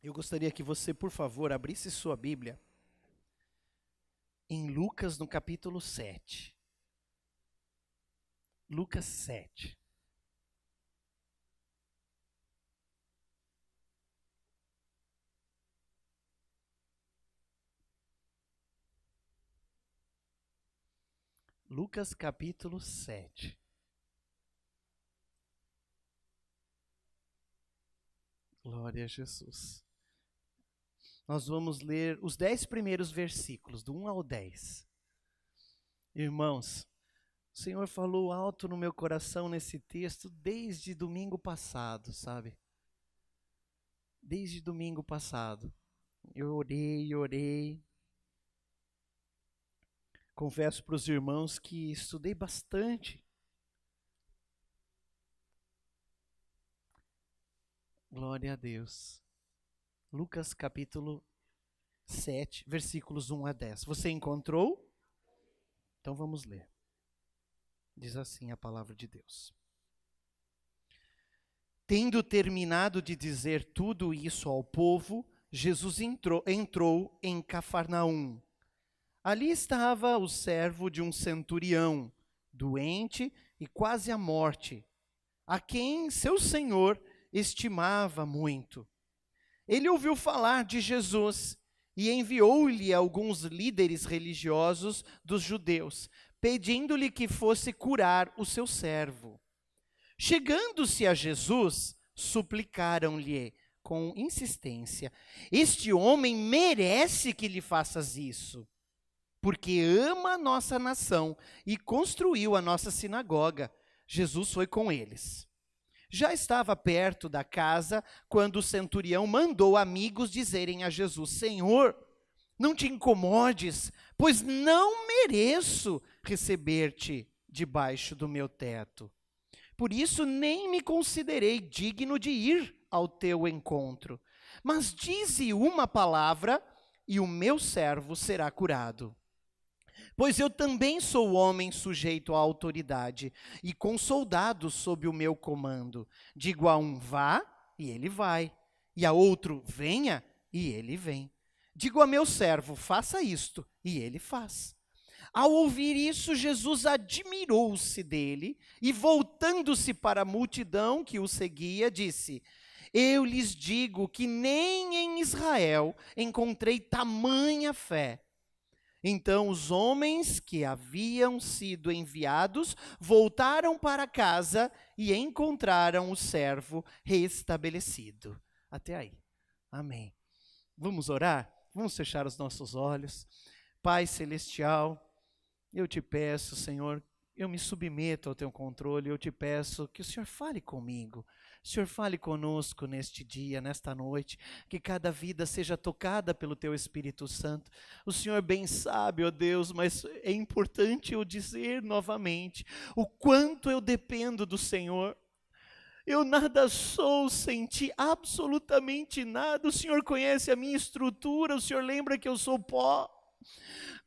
Eu gostaria que você, por favor, abrisse sua Bíblia em Lucas, no capítulo 7. Lucas 7. Lucas, capítulo 7. Glória a Jesus. Nós vamos ler os 10 primeiros versículos, do 1 ao 10. Irmãos, o Senhor falou alto no meu coração nesse texto desde domingo passado, sabe? Desde domingo passado. Eu orei. Confesso para os irmãos que estudei bastante. Glória a Deus. Lucas capítulo 7, versículos 1 a 10. Você encontrou? Então vamos ler. Diz assim a palavra de Deus. Tendo terminado de dizer tudo isso ao povo, Jesus entrou em Cafarnaum. Ali estava o servo de um centurião, doente e quase à morte, a quem seu senhor estimava muito. Ele ouviu falar de Jesus e enviou-lhe alguns líderes religiosos dos judeus, pedindo-lhe que fosse curar o seu servo. Chegando-se a Jesus, suplicaram-lhe com insistência: este homem merece que lhe faças isso, porque ama a nossa nação e construiu a nossa sinagoga. Jesus foi com eles. Já estava perto da casa quando o centurião mandou amigos dizerem a Jesus: Senhor, não te incomodes, pois não mereço receber-te debaixo do meu teto. Por isso nem me considerei digno de ir ao teu encontro. Mas dize uma palavra e o meu servo será curado. Pois eu também sou homem sujeito à autoridade e com soldados sob o meu comando. Digo a um: vá, e ele vai. E a outro: venha, e ele vem. Digo a meu servo: faça isto, e ele faz. Ao ouvir isso, Jesus admirou-se dele e, voltando-se para a multidão que o seguia, disse: eu lhes digo que nem em Israel encontrei tamanha fé. Então os homens que haviam sido enviados voltaram para casa e encontraram o servo restabelecido. Até aí. Amém. Vamos orar? Vamos fechar os nossos olhos. Pai celestial, eu te peço, Senhor, eu me submeto ao teu controle, eu te peço que o Senhor fale comigo. O Senhor fale conosco neste dia, nesta noite, que cada vida seja tocada pelo teu Espírito Santo. O Senhor bem sabe, ó Deus, mas é importante eu dizer novamente o quanto eu dependo do Senhor. Eu nada sou sem ti, absolutamente nada. O Senhor conhece a minha estrutura, o Senhor lembra que eu sou pó.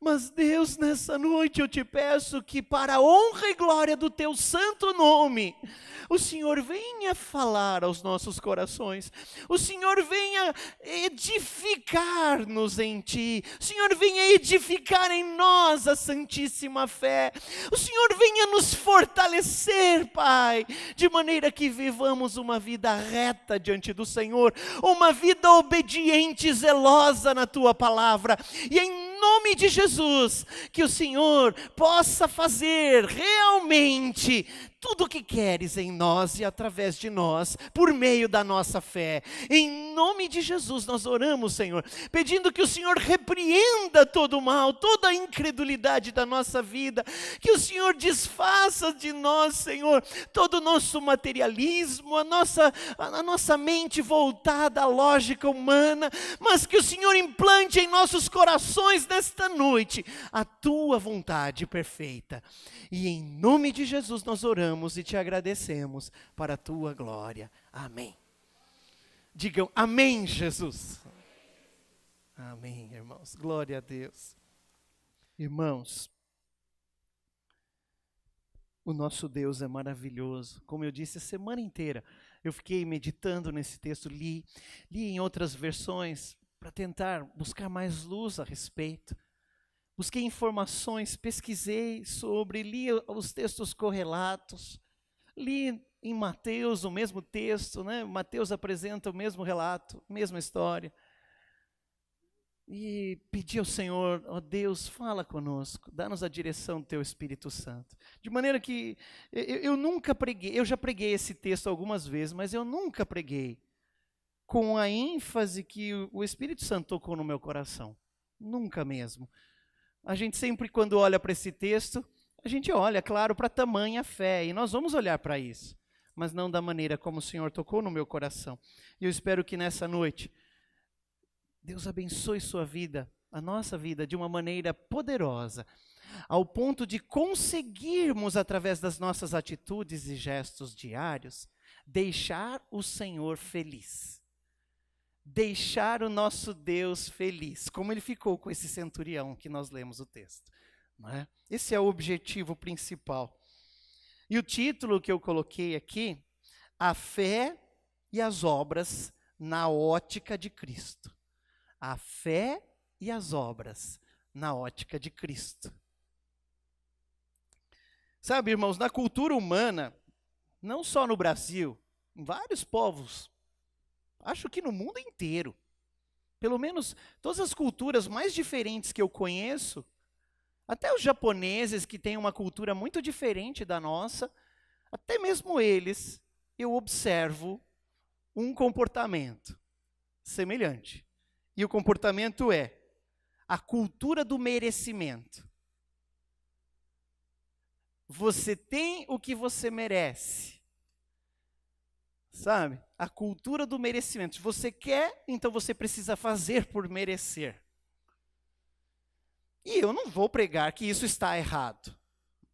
Mas Deus, nessa noite eu te peço que para a honra e glória do teu santo nome, o Senhor venha falar aos nossos corações, o Senhor venha edificar-nos em ti, o Senhor venha edificar em nós a santíssima fé, o Senhor venha nos fortalecer, Pai, de maneira que vivamos uma vida reta diante do Senhor, uma vida obediente e zelosa na tua palavra, e em nome de Jesus, que o Senhor possa fazer realmente tudo o que queres em nós e através de nós, por meio da nossa fé. Em nome de Jesus nós oramos, Senhor, pedindo que o Senhor repreenda todo o mal, toda a incredulidade da nossa vida, que o Senhor desfaça de nós, Senhor, todo o nosso materialismo, a nossa mente voltada à lógica humana, mas que o Senhor implante em nossos corações nesta noite a tua vontade perfeita. E em nome de Jesus nós oramos e te agradecemos para a tua glória. Amém. Digam amém, Jesus. Amém, irmãos. Glória a Deus. Irmãos, o nosso Deus é maravilhoso. Como eu disse a semana inteira, Eu fiquei meditando nesse texto, li em outras versões para tentar buscar mais luz a respeito. Busquei informações, pesquisei sobre, li os textos correlatos, li em Mateus o mesmo texto, né? Mateus apresenta o mesmo relato, mesma história. E pedi ao Senhor, ó Deus, fala conosco, dá-nos a direção do Teu Espírito Santo. De maneira que eu nunca preguei, eu já preguei esse texto algumas vezes, mas eu nunca preguei com a ênfase que o Espírito Santo tocou no meu coração. Nunca mesmo. A gente sempre, quando olha para esse texto, a gente olha, claro, para tamanha fé, e nós vamos olhar para isso, mas não da maneira como o Senhor tocou no meu coração. E eu espero que nessa noite, Deus abençoe sua vida, a nossa vida, de uma maneira poderosa, ao ponto de conseguirmos, através das nossas atitudes e gestos diários, deixar o Senhor feliz. Deixar o nosso Deus feliz, como ele ficou com esse centurião que nós lemos o texto. Não é? Esse é o objetivo principal. E o título que eu coloquei aqui, a fé e as obras na ótica de Cristo. A fé e as obras na ótica de Cristo. Sabe, irmãos, na cultura humana, não só no Brasil, em vários povos, acho que no mundo inteiro, pelo menos todas as culturas mais diferentes que eu conheço, até os japoneses que têm uma cultura muito diferente da nossa, até mesmo eles, eu observo um comportamento semelhante. E o comportamento é a cultura do merecimento. Você tem o que você merece. Sabe? A cultura do merecimento. Se você quer, então você precisa fazer por merecer. E eu não vou pregar que isso está errado,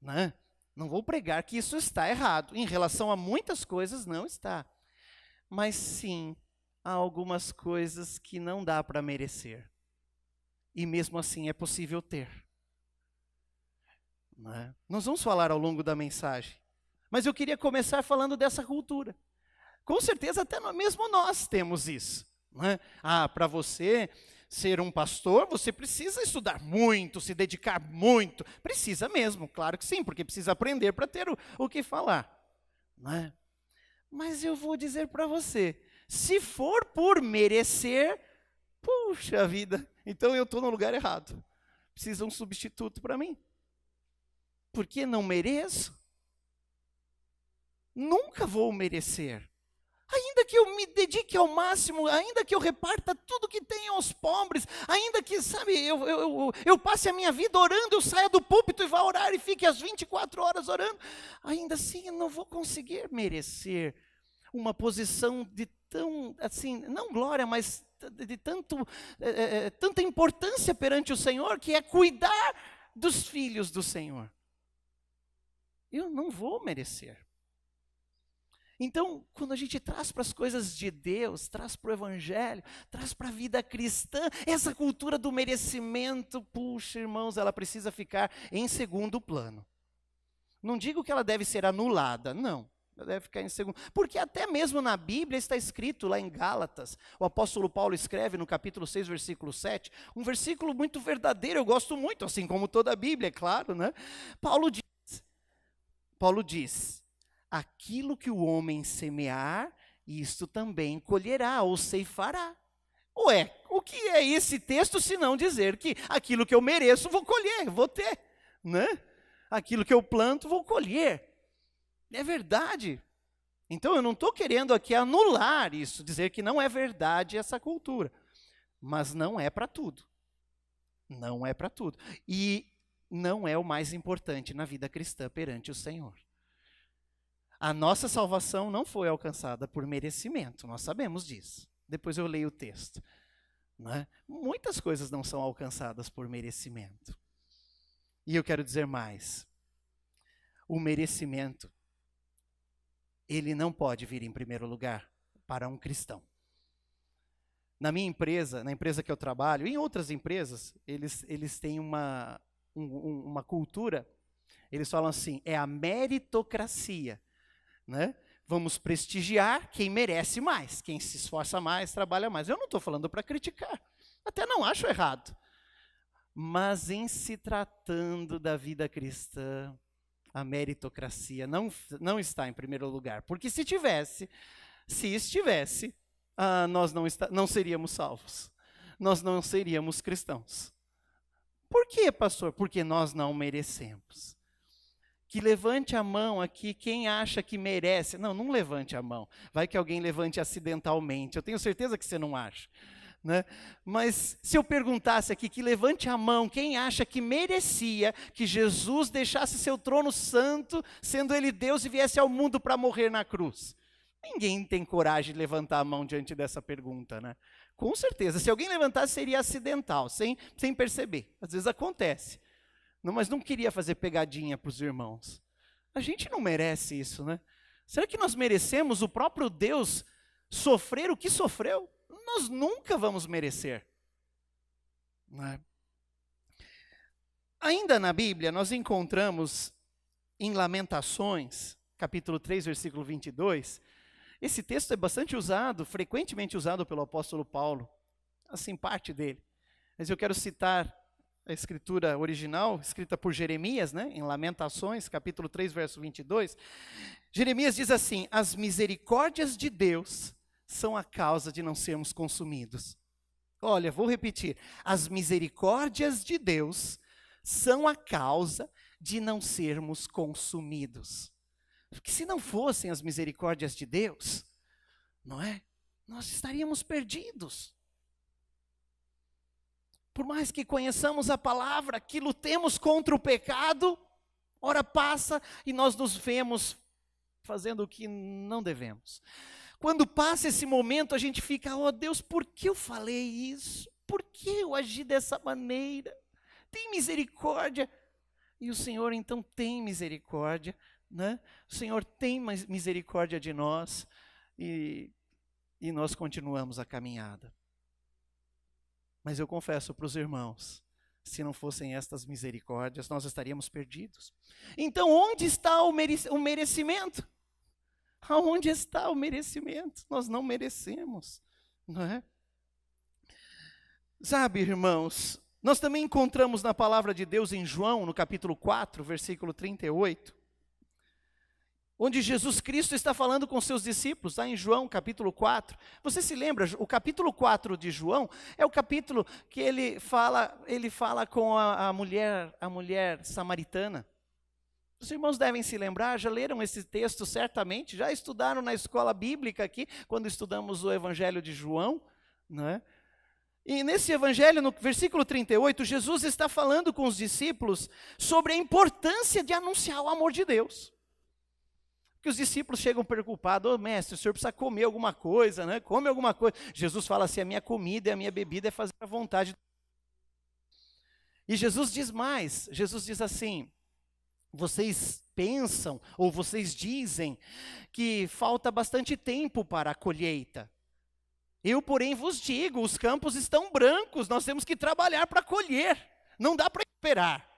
né? Não vou pregar que isso está errado. Em relação a muitas coisas, não está. Mas sim, há algumas coisas que não dá para merecer. E mesmo assim é possível ter. Né? Nós vamos falar ao longo da mensagem. Mas eu queria começar falando dessa cultura. Com certeza até mesmo nós temos isso. Né? Para você ser um pastor, você precisa estudar muito, se dedicar muito. Precisa mesmo, claro que sim, porque precisa aprender para ter o que falar. Né? Mas eu vou dizer para você, se for por merecer, puxa vida, então eu estou no lugar errado. Precisa um substituto para mim. Porque não mereço. Nunca vou merecer. Ainda que eu me dedique ao máximo, ainda que eu reparta tudo que tenho aos pobres, ainda que, sabe, eu passe a minha vida orando, eu saia do púlpito e vá orar e fique as 24 horas orando, ainda assim eu não vou conseguir merecer uma posição de tão, assim, não glória, mas de tanta importância perante o Senhor, que é cuidar dos filhos do Senhor. Eu não vou merecer. Então, quando a gente traz para as coisas de Deus, traz para o Evangelho, traz para a vida cristã, essa cultura do merecimento, puxa, irmãos, ela precisa ficar em segundo plano. Não digo que ela deve ser anulada, não. Ela deve ficar em segundo. Porque até mesmo na Bíblia está escrito lá em Gálatas, o apóstolo Paulo escreve no capítulo 6, versículo 7, um versículo muito verdadeiro, eu gosto muito, assim como toda a Bíblia, é claro, né? Paulo diz, aquilo que o homem semear, isto também colherá ou ceifará. Ué, o que é esse texto se não dizer que aquilo que eu mereço vou colher, vou ter, né? Aquilo que eu planto vou colher. É verdade. Então eu não estou querendo aqui anular isso, dizer que não é verdade essa cultura. Mas não é para tudo. Não é para tudo. E não é o mais importante na vida cristã perante o Senhor. A nossa salvação não foi alcançada por merecimento, nós sabemos disso. Depois eu leio o texto. Né? Muitas coisas não são alcançadas por merecimento. E eu quero dizer mais. O merecimento, ele não pode vir em primeiro lugar para um cristão. Na minha empresa, na empresa que eu trabalho, e em outras empresas, eles têm uma cultura, eles falam assim, é a meritocracia. Né? Vamos prestigiar quem merece mais, quem se esforça mais, trabalha mais. Eu não estou falando para criticar, até não acho errado. Mas em se tratando da vida cristã, a meritocracia não está em primeiro lugar. Porque se estivesse, nós não seríamos salvos. Nós não seríamos cristãos. Por quê, pastor? Porque nós não merecemos. Que levante a mão aqui quem acha que merece. Não levante a mão. Vai que alguém levante acidentalmente. Eu tenho certeza que você não acha. Né? Mas se eu perguntasse aqui, que levante a mão quem acha que merecia que Jesus deixasse seu trono santo, sendo ele Deus, e viesse ao mundo para morrer na cruz. Ninguém tem coragem de levantar a mão diante dessa pergunta, né? Com certeza, se alguém levantasse seria acidental, sem perceber. Às vezes acontece. Mas não queria fazer pegadinha para os irmãos. A gente não merece isso, né? Será que nós merecemos o próprio Deus sofrer o que sofreu? Nós nunca vamos merecer. Não é? Ainda na Bíblia, nós encontramos em Lamentações, capítulo 3, versículo 22, esse texto é bastante usado, frequentemente usado pelo apóstolo Paulo, assim, parte dele. Mas eu quero citar a escritura original, escrita por Jeremias, né, em Lamentações, capítulo 3, verso 22. Jeremias diz assim: as misericórdias de Deus são a causa de não sermos consumidos. Olha, vou repetir. As misericórdias de Deus são a causa de não sermos consumidos. Porque se não fossem as misericórdias de Deus, não é? Nós estaríamos perdidos. Por mais que conheçamos a palavra, que lutemos contra o pecado, hora passa e nós nos vemos fazendo o que não devemos. Quando passa esse momento, a gente fica, oh Deus, por que eu falei isso? Por que eu agi dessa maneira? Tem misericórdia. E o Senhor então tem misericórdia, né? O Senhor tem misericórdia de nós e nós continuamos a caminhada. Mas eu confesso para os irmãos, se não fossem estas misericórdias, nós estaríamos perdidos. Então, onde está o merecimento? Aonde está o merecimento? Nós não merecemos, não é? Sabe, irmãos, nós também encontramos na palavra de Deus em João, no capítulo 4, versículo 38, onde Jesus Cristo está falando com seus discípulos, lá em João, capítulo 4. Você se lembra, o capítulo 4 de João é o capítulo que ele fala com a mulher samaritana. Os irmãos devem se lembrar, já leram esse texto certamente, já estudaram na escola bíblica aqui, quando estudamos o Evangelho de João, não é? E nesse Evangelho, no versículo 38, Jesus está falando com os discípulos sobre a importância de anunciar o amor de Deus. Porque os discípulos chegam preocupados, ô mestre, o senhor precisa comer alguma coisa, né? Come alguma coisa. Jesus fala assim, a minha comida e a minha bebida é fazer a vontade. E Jesus diz mais, Jesus diz assim: vocês pensam, ou vocês dizem, que falta bastante tempo para a colheita. Eu, porém, vos digo, os campos estão brancos, nós temos que trabalhar para colher, não dá para esperar.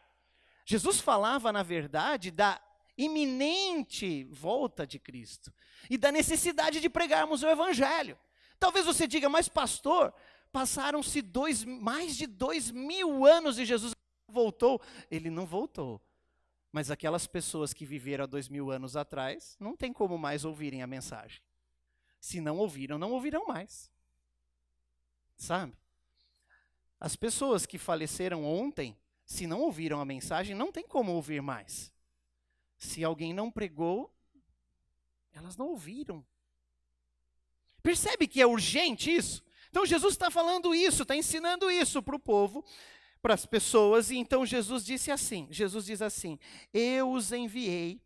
Jesus falava, na verdade, da iminente volta de Cristo, e da necessidade de pregarmos o Evangelho. Talvez você diga, mas pastor, passaram-se mais de 2000 anos e Jesus voltou. Ele não voltou. Mas aquelas pessoas que viveram há 2000 anos atrás, não tem como mais ouvirem a mensagem. Se não ouviram, não ouvirão mais. Sabe? As pessoas que faleceram ontem, se não ouviram a mensagem, não tem como ouvir mais. Se alguém não pregou, elas não ouviram. Percebe que é urgente isso? Então Jesus está falando isso, está ensinando isso para o povo, para as pessoas, e então Jesus diz assim, eu os enviei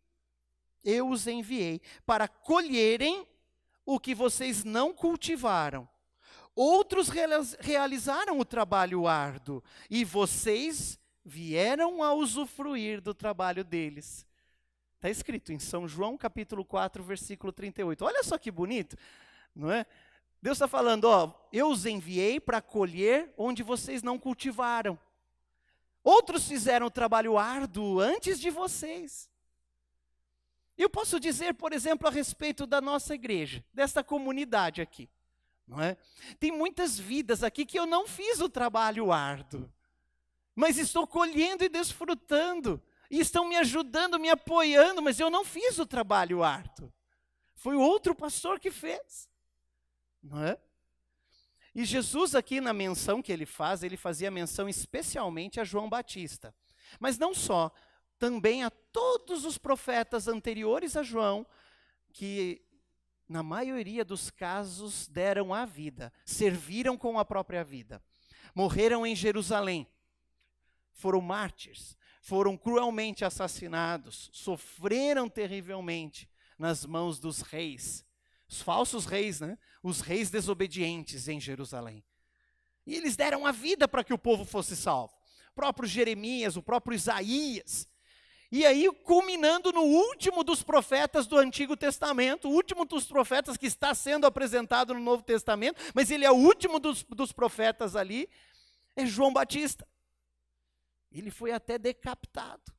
para colherem o que vocês não cultivaram. Outros realizaram o trabalho árduo, e vocês vieram a usufruir do trabalho deles. Está escrito em São João, capítulo 4, versículo 38. Olha só que bonito, não é? Deus está falando, eu os enviei para colher onde vocês não cultivaram. Outros fizeram o trabalho árduo antes de vocês. Eu posso dizer, por exemplo, a respeito da nossa igreja, desta comunidade aqui, não é? Tem muitas vidas aqui que eu não fiz o trabalho árduo, mas estou colhendo e desfrutando, e estão me ajudando, me apoiando, mas eu não fiz o trabalho árduo. Foi outro pastor que fez, não é? E Jesus aqui na menção que ele faz, ele fazia menção especialmente a João Batista. Mas não só, também a todos os profetas anteriores a João, que na maioria dos casos deram a vida, serviram com a própria vida. Morreram em Jerusalém, foram mártires, foram cruelmente assassinados, sofreram terrivelmente nas mãos dos reis, os falsos reis, né? Os reis desobedientes em Jerusalém. E eles deram a vida para que o povo fosse salvo. O próprio Jeremias, o próprio Isaías. E aí, culminando no último dos profetas do Antigo Testamento, o último dos profetas que está sendo apresentado no Novo Testamento, mas ele é o último dos profetas ali, é João Batista. Ele foi até decapitado.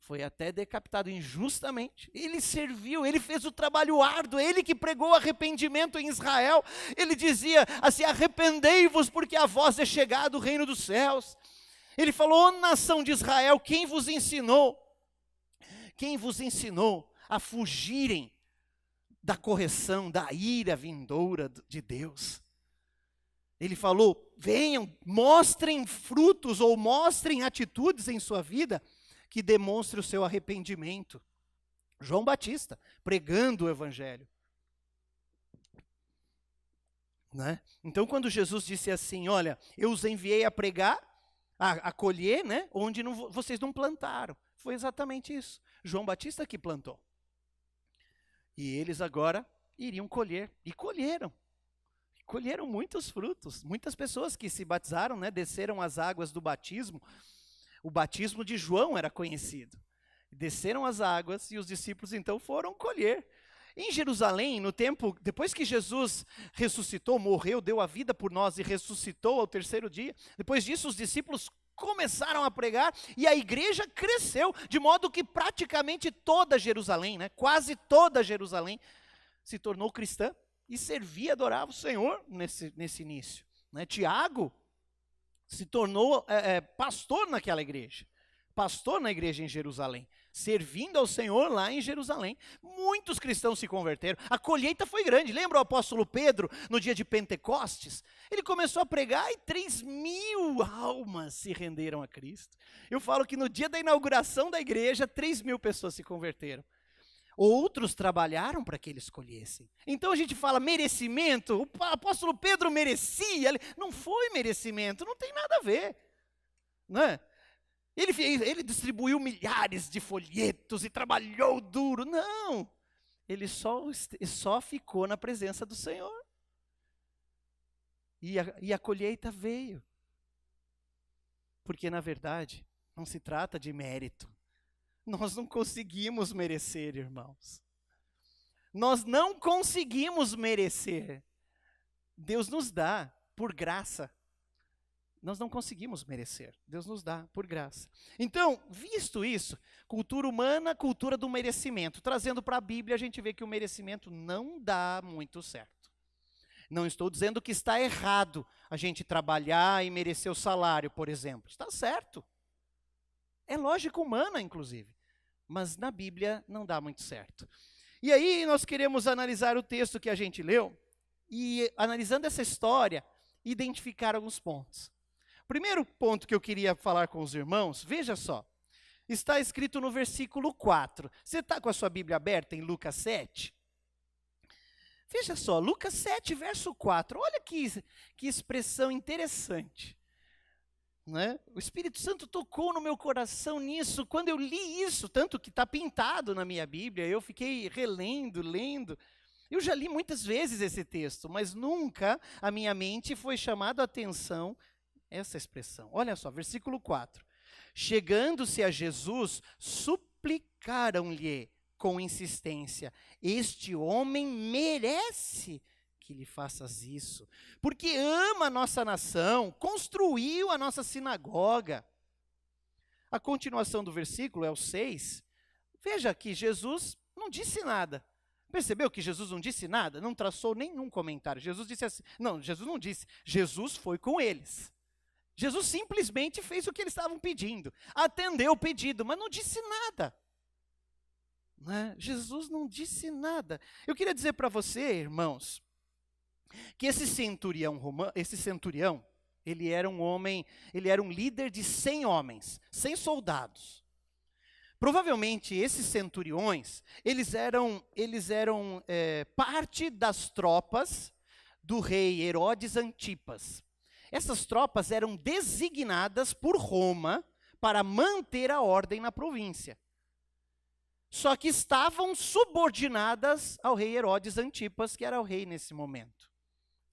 Foi até decapitado injustamente. Ele serviu, ele fez o trabalho árduo, ele que pregou arrependimento em Israel. Ele dizia assim: arrependei-vos porque a vós é chegado o reino dos céus. Ele falou: ó nação de Israel, quem vos ensinou? Quem vos ensinou a fugirem da correção, da ira vindoura de Deus? Ele falou: venham, mostrem frutos ou mostrem atitudes em sua vida que demonstre o seu arrependimento. João Batista, pregando o evangelho. Né? Então, quando Jesus disse assim: olha, eu os enviei a pregar, a colher, né, onde vocês não plantaram. Foi exatamente isso. João Batista que plantou. E eles agora iriam colher. E colheram. Colheram muitos frutos. Muitas pessoas que se batizaram, né, desceram as águas do batismo. O batismo de João era conhecido. Desceram as águas e os discípulos então foram colher. Em Jerusalém, no tempo, depois que Jesus ressuscitou, morreu, deu a vida por nós e ressuscitou ao terceiro dia, depois disso os discípulos começaram a pregar e a igreja cresceu, de modo que praticamente toda Jerusalém, né, quase toda Jerusalém, se tornou cristã e servia e adorava o Senhor nesse início. Né? Tiago se tornou pastor naquela igreja, pastor na igreja em Jerusalém, servindo ao Senhor lá em Jerusalém. Muitos cristãos se converteram, a colheita foi grande. Lembra o apóstolo Pedro, no dia de Pentecostes? Ele começou a pregar e 3.000 almas se renderam a Cristo. Eu falo que no dia da inauguração da igreja, 3.000 pessoas se converteram. Outros trabalharam para que eles colhessem. Então a gente fala merecimento, o apóstolo Pedro merecia, não foi merecimento, não tem nada a ver, né? Ele distribuiu milhares de folhetos e trabalhou duro, não, ele só ficou na presença do Senhor, e a colheita veio, porque na verdade não se trata de mérito. Nós não conseguimos merecer, irmãos. Nós não conseguimos merecer. Deus nos dá por graça. Nós não conseguimos merecer. Deus nos dá por graça. Então, visto isso, cultura humana, cultura do merecimento. Trazendo para a Bíblia, a gente vê que o merecimento não dá muito certo. Não estou dizendo que está errado a gente trabalhar e merecer o salário, por exemplo. Está certo. É lógica humana, inclusive. Mas na Bíblia não dá muito certo. E aí nós queremos analisar o texto que a gente leu, e analisando essa história, identificar alguns pontos. Primeiro ponto que eu queria falar com os irmãos, veja só, está escrito no versículo 4. Você está com a sua Bíblia aberta em Lucas 7? Veja só, Lucas 7, verso 4. Olha que expressão interessante. Né? O Espírito Santo tocou no meu coração nisso, quando eu li isso, tanto que está pintado na minha Bíblia, eu fiquei relendo, lendo. Eu já li muitas vezes esse texto, mas nunca a minha mente foi chamada a atenção essa expressão. Olha só, versículo 4. Chegando-se a Jesus, suplicaram-lhe com insistência: este homem merece que lhe faças isso, porque ama a nossa nação, construiu a nossa sinagoga. A continuação do versículo é o 6, Veja que Jesus não disse nada. Percebeu que Jesus não disse nada? Não traçou nenhum comentário. Jesus disse assim, não, Jesus não disse. Jesus foi com eles. Jesus simplesmente fez o que eles estavam pedindo. Atendeu o pedido, mas não disse nada. Né? Jesus não disse nada. Eu queria dizer para você, irmãos, que esse centurião, ele era um homem, ele era um líder de 100 homens, 100 soldados. Provavelmente esses centuriões, eles eram parte das tropas do rei Herodes Antipas. Essas tropas eram designadas por Roma para manter a ordem na província. Só que estavam subordinadas ao rei Herodes Antipas, que era o rei nesse momento,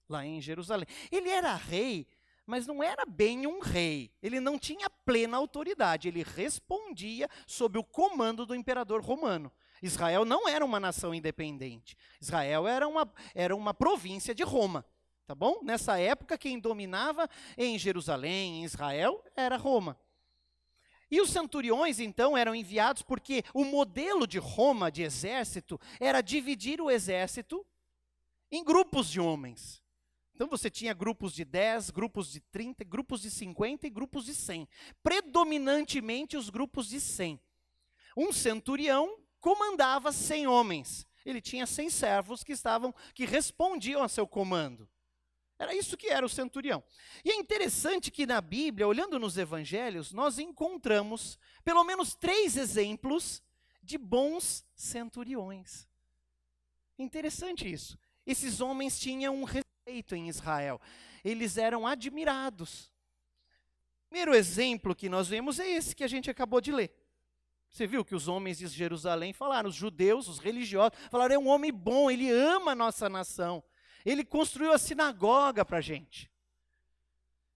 lá em Jerusalém. Ele era rei, mas não era bem um rei. Ele não tinha plena autoridade. Ele respondia sob o comando do imperador romano. Israel não era uma nação independente. Israel era uma província de Roma. Tá bom? Nessa época, quem dominava em Jerusalém, em Israel, era Roma. E os centuriões, então, eram enviados porque o modelo de Roma, de exército, era dividir o exército em grupos de homens. Então você tinha grupos de 10, grupos de 30, grupos de 50 e grupos de 100. Predominantemente os grupos de 100. Um centurião comandava 100 homens. Ele tinha 100 servos que respondiam a seu comando. Era isso que era o centurião. E é interessante que na Bíblia, olhando nos evangelhos, nós encontramos pelo menos 3 exemplos de bons centuriões. Interessante isso. Esses homens tinham um respeito em Israel. Eles eram admirados. O primeiro exemplo que nós vemos é esse que a gente acabou de ler. Você viu que os homens de Jerusalém falaram, os judeus, os religiosos, falaram, é um homem bom, ele ama a nossa nação. Ele construiu a sinagoga para a gente.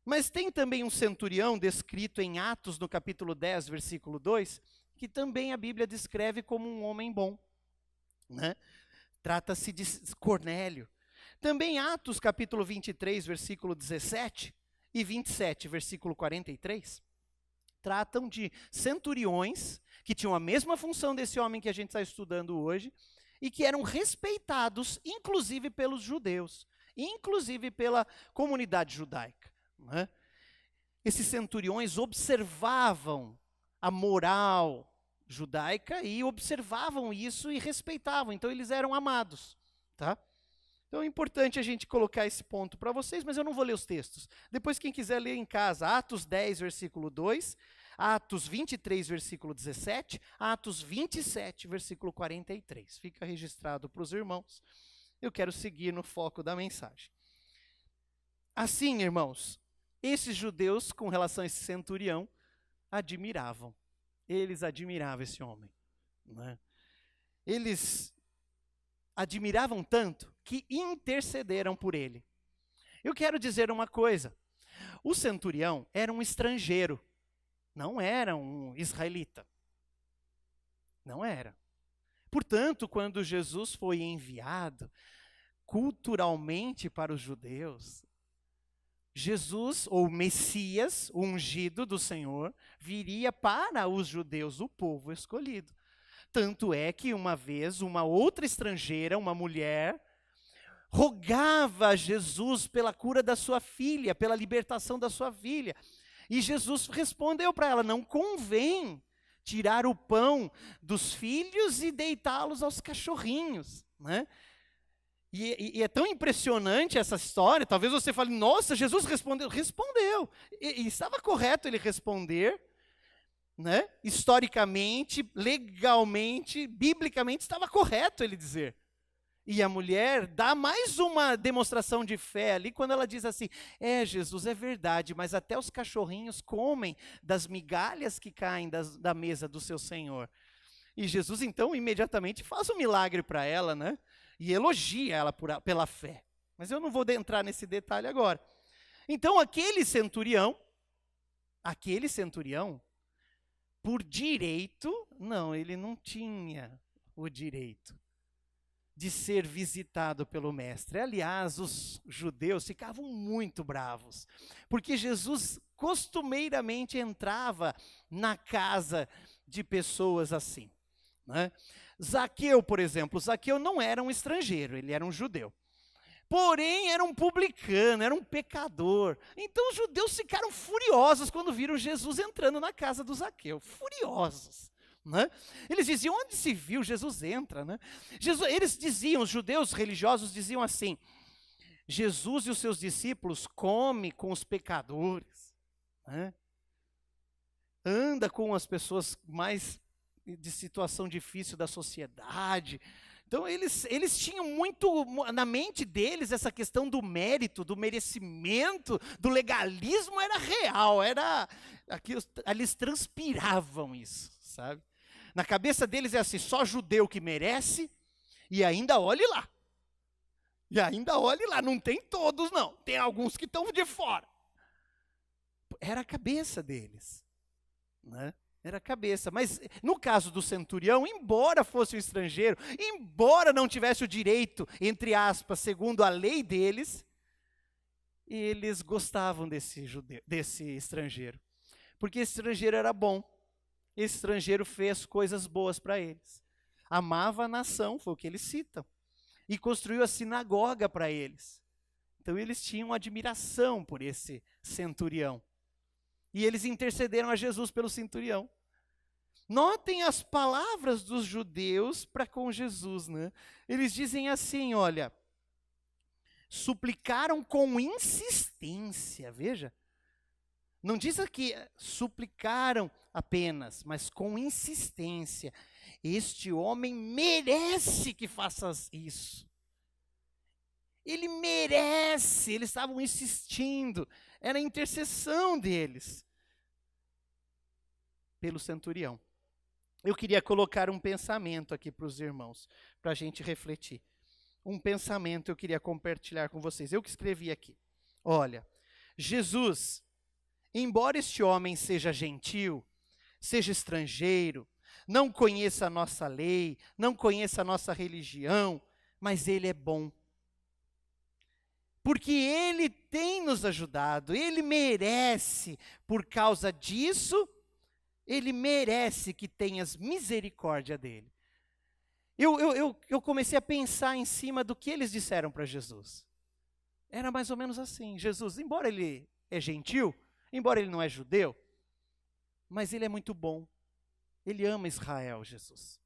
Mas tem também um centurião descrito em Atos, no capítulo 10, versículo 2, que também a Bíblia descreve como um homem bom. Né? Trata-se de Cornélio. Também Atos, capítulo 23, versículo 17 e 27, versículo 43, tratam de centuriões que tinham a mesma função desse homem que a gente está estudando hoje, e que eram respeitados, inclusive pelos judeus, inclusive pela comunidade judaica. Né? Esses centuriões observavam a moral judaica e observavam isso e respeitavam, então eles eram amados. Tá? Então é importante a gente colocar esse ponto para vocês, mas eu não vou ler os textos. Depois quem quiser ler em casa, Atos 10, versículo 2, Atos 23, versículo 17, Atos 27, versículo 43. Fica registrado para os irmãos. Eu quero seguir no foco da mensagem. Assim, irmãos, esses judeus, com relação a esse centurião, admiravam. Eles admiravam esse homem. Né? Eles admiravam tanto que intercederam por ele. Eu quero dizer uma coisa. O centurião era um estrangeiro. Não era um israelita. Não era. Portanto, quando Jesus foi enviado culturalmente para os judeus, Jesus, ou Messias, o ungido do Senhor, viria para os judeus, o povo escolhido. Tanto é que uma vez, uma outra estrangeira, uma mulher, rogava a Jesus pela cura da sua filha, pela libertação da sua filha. E Jesus respondeu para ela, não convém tirar o pão dos filhos e deitá-los aos cachorrinhos. Né? E é tão impressionante essa história, talvez você fale, nossa, Jesus respondeu. Respondeu, e estava correto ele responder, né? Historicamente, legalmente, biblicamente, estava correto ele dizer. E a mulher dá mais uma demonstração de fé ali, quando ela diz assim, Jesus, é verdade, mas até os cachorrinhos comem das migalhas que caem da mesa do seu Senhor. E Jesus, então, imediatamente faz um milagre para ela, né? E elogia ela pela fé. Mas eu não vou entrar nesse detalhe agora. Então, aquele centurião, por direito, não, ele não tinha o direito de ser visitado pelo mestre. Aliás, os judeus ficavam muito bravos, porque Jesus costumeiramente entrava na casa de pessoas assim. né? Zaqueu, por exemplo, Zaqueu não era um estrangeiro, ele era um judeu. Porém, era um publicano, era um pecador. Então, os judeus ficaram furiosos quando viram Jesus entrando na casa do Zaqueu. Furiosos. Né? Eles diziam, onde se viu, Jesus entra. Né? Eles diziam, os judeus religiosos diziam assim, Jesus e os seus discípulos comem com os pecadores. Né? Anda com as pessoas mais de situação difícil da sociedade. Então, eles tinham muito na mente deles essa questão do mérito, do merecimento, do legalismo, era real, eles transpiravam isso, sabe? Na cabeça deles é assim, só judeu que merece, e ainda olhe lá. E ainda olhe lá, não tem todos não, tem alguns que estão de fora. Era a cabeça deles, né? Era a cabeça, mas no caso do centurião, embora fosse um estrangeiro, embora não tivesse o direito, entre aspas, segundo a lei deles, eles gostavam desse estrangeiro, porque esse estrangeiro era bom, esse estrangeiro fez coisas boas para eles, amava a nação, foi o que eles citam, e construiu a sinagoga para eles, então eles tinham admiração por esse centurião, e eles intercederam a Jesus pelo centurião. Notem as palavras dos judeus para com Jesus, né? Eles dizem assim, olha, suplicaram com insistência, veja. Não diz aqui, suplicaram apenas, mas com insistência. Este homem merece que faças isso. Ele merece, eles estavam insistindo, era a intercessão deles pelo centurião. Eu queria colocar um pensamento aqui para os irmãos, para a gente refletir. Um pensamento eu queria compartilhar com vocês. Eu que escrevi aqui. Olha, Jesus, embora este homem seja gentil, seja estrangeiro, não conheça a nossa lei, não conheça a nossa religião, mas ele é bom. Porque ele tem nos ajudado, ele merece, por causa disso, ele merece que tenhas misericórdia dele. Eu comecei a pensar em cima do que eles disseram para Jesus. Era mais ou menos assim, Jesus, embora ele é gentil, embora ele não é judeu, mas ele é muito bom. Ele ama Israel, Jesus.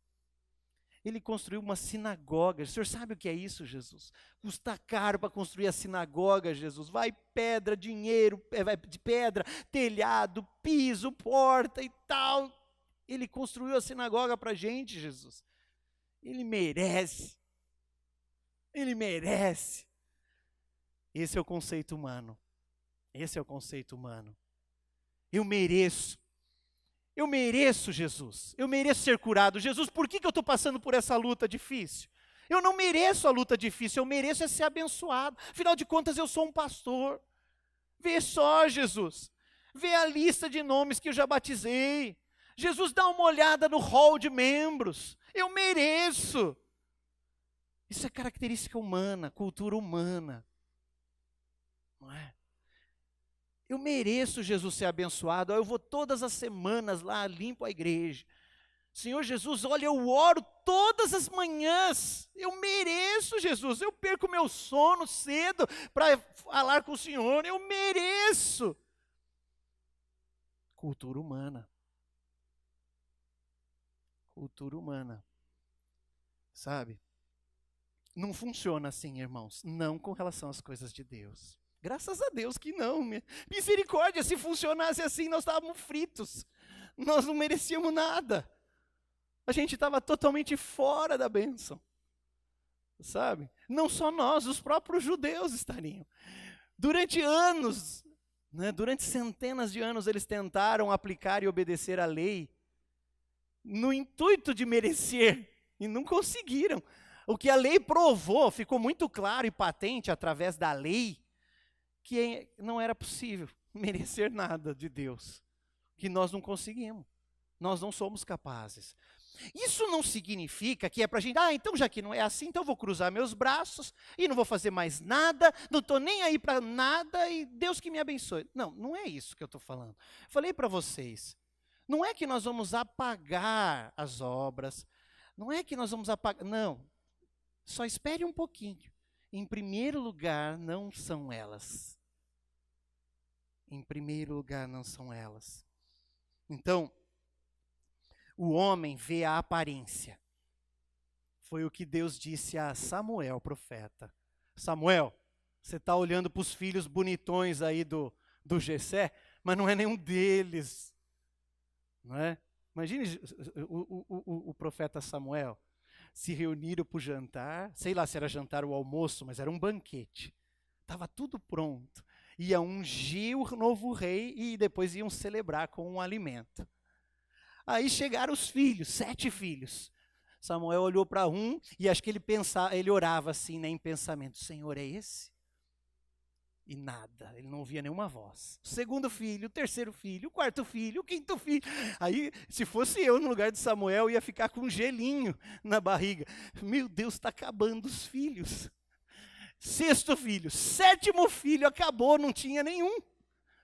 Ele construiu uma sinagoga. O senhor sabe o que é isso, Jesus? Custa caro para construir a sinagoga, Jesus. Vai pedra, dinheiro, de pedra, telhado, piso, porta e tal. Ele construiu a sinagoga para a gente, Jesus. Ele merece. Ele merece. Esse é o conceito humano. Esse é o conceito humano. Eu mereço. Eu mereço, Jesus, eu mereço ser curado. Jesus, por que eu estou passando por essa luta difícil? Eu não mereço a luta difícil, eu mereço ser abençoado. Afinal de contas, eu sou um pastor. Vê só, Jesus, vê a lista de nomes que eu já batizei. Jesus, dá uma olhada no hall de membros. Eu mereço. Isso é característica humana, cultura humana. Não é? Eu mereço, Jesus, ser abençoado. Eu vou todas as semanas lá, limpo a igreja. Senhor Jesus, olha, eu oro todas as manhãs. Eu mereço, Jesus. Eu perco meu sono cedo para falar com o Senhor. Eu mereço. Cultura humana. Cultura humana. Sabe? Não funciona assim, irmãos. Não com relação às coisas de Deus. Graças a Deus que não. Misericórdia, se funcionasse assim, nós estávamos fritos. Nós não merecíamos nada. A gente estava totalmente fora da bênção. Sabe? Não só nós, os próprios judeus estariam. Durante anos, né, durante centenas de anos, eles tentaram aplicar e obedecer a lei no intuito de merecer, e não conseguiram. O que a lei provou, ficou muito claro e patente através da lei, que não era possível merecer nada de Deus, que nós não conseguimos, nós não somos capazes. Isso não significa que é para a gente, então já que não é assim, então eu vou cruzar meus braços e não vou fazer mais nada, não estou nem aí para nada e Deus que me abençoe. Não, não é isso que eu estou falando. Falei para vocês, não é que nós vamos apagar as obras, Não é que nós vamos apagar, não. Só espere um pouquinho. Em primeiro lugar, não são elas. Em primeiro lugar, não são elas. Então, o homem vê a aparência. Foi o que Deus disse a Samuel, profeta. Samuel, você está olhando para os filhos bonitões aí do Jessé, mas não é nenhum deles. Não é? Imagine o profeta Samuel. Se reuniram para o jantar, sei lá se era jantar ou almoço, mas era um banquete. Estava tudo pronto. Ia ungir o novo rei e depois iam celebrar com um alimento. Aí chegaram os filhos, 7 filhos. Samuel olhou para um e acho que ele orava assim, né, em pensamento: Senhor, é esse? E nada, ele não ouvia nenhuma voz. O segundo filho, o terceiro filho, o quarto filho, o quinto filho. Aí, se fosse eu no lugar de Samuel, ia ficar com um gelinho na barriga. Meu Deus, está acabando os filhos. Sexto filho, sétimo filho, acabou, não tinha nenhum.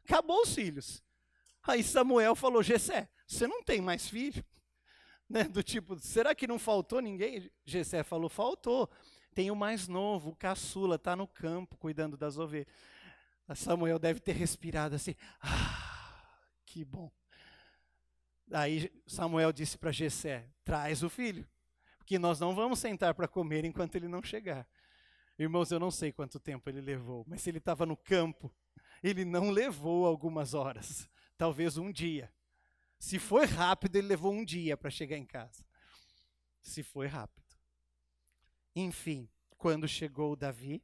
Acabou os filhos. Aí Samuel falou: Jessé, você não tem mais filho? Né? Do tipo, será que não faltou ninguém? Jessé falou: faltou. Tem o mais novo, o caçula, está no campo cuidando das ovelhas. A Samuel deve ter respirado assim: que bom. Aí Samuel disse para Jessé: traz o filho, porque nós não vamos sentar para comer enquanto ele não chegar. Irmãos, eu não sei quanto tempo ele levou, mas se ele estava no campo, ele não levou algumas horas, talvez um dia. Se foi rápido, ele levou um dia para chegar em casa. Se foi rápido. Enfim, quando chegou Davi,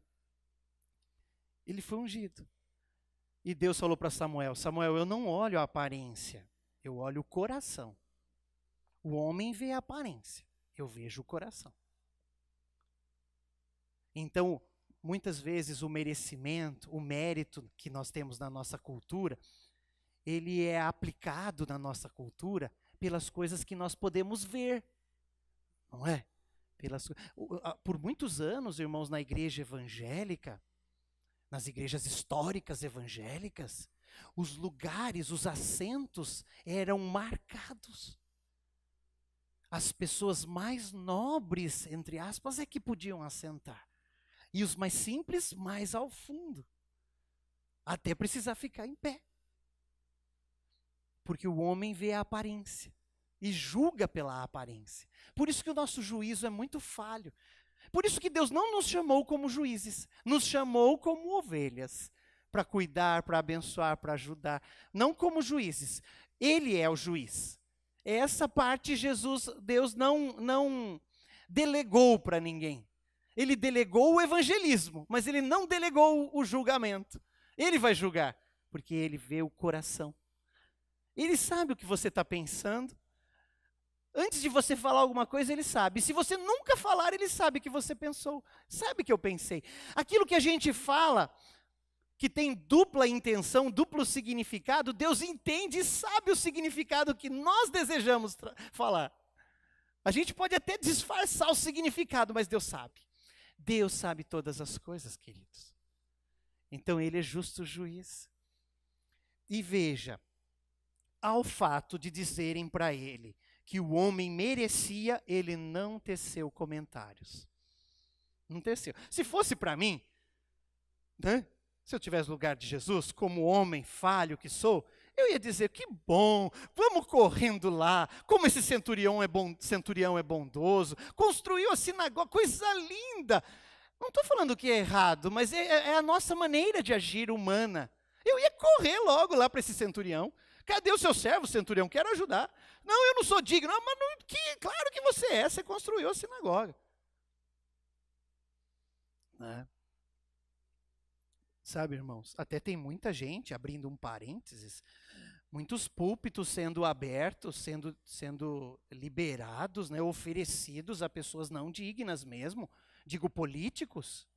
ele foi ungido. E Deus falou para Samuel: Samuel, eu não olho a aparência, eu olho o coração. O homem vê a aparência, eu vejo o coração. Então, muitas vezes o merecimento, o mérito que nós temos na nossa cultura, ele é aplicado na nossa cultura pelas coisas que nós podemos ver, não é? Por muitos anos, irmãos, na igreja evangélica, nas igrejas históricas evangélicas, os lugares, os assentos eram marcados. As pessoas mais nobres, entre aspas, é que podiam assentar. E os mais simples, mais ao fundo. Até precisar ficar em pé. Porque o homem vê a aparência e julga pela aparência. Por isso que o nosso juízo é muito falho. Por isso que Deus não nos chamou como juízes, nos chamou como ovelhas, para cuidar, para abençoar, para ajudar, não como juízes. Ele é o juiz. Essa parte Deus não delegou para ninguém. Ele delegou o evangelismo, mas ele não delegou o julgamento. Ele vai julgar, porque ele vê o coração. Ele sabe o que você está pensando. Antes de você falar alguma coisa, ele sabe. E se você nunca falar, ele sabe o que você pensou. Sabe o que eu pensei. Aquilo que a gente fala, que tem dupla intenção, duplo significado, Deus entende e sabe o significado que nós desejamos falar. A gente pode até disfarçar o significado, mas Deus sabe. Deus sabe todas as coisas, queridos. Então ele é justo juiz. E veja, ao fato de dizerem para ele que o homem merecia, ele não teceu comentários. Não teceu. Se fosse para mim, né? Se eu tivesse no lugar de Jesus, como homem falho que sou, eu ia dizer: que bom, vamos correndo lá, como esse centurião é bondoso, construiu a sinagoga, coisa linda. Não estou falando que é errado, mas é a nossa maneira de agir humana. Eu ia correr logo lá para esse centurião. Cadê o seu servo, centurião? Quero ajudar. Não, eu não sou digno. Não, mas claro que você construiu a sinagoga. Né? Sabe, irmãos, até tem muita gente, abrindo um parênteses, muitos púlpitos sendo abertos, sendo liberados, né, oferecidos a pessoas não dignas mesmo, digo políticos,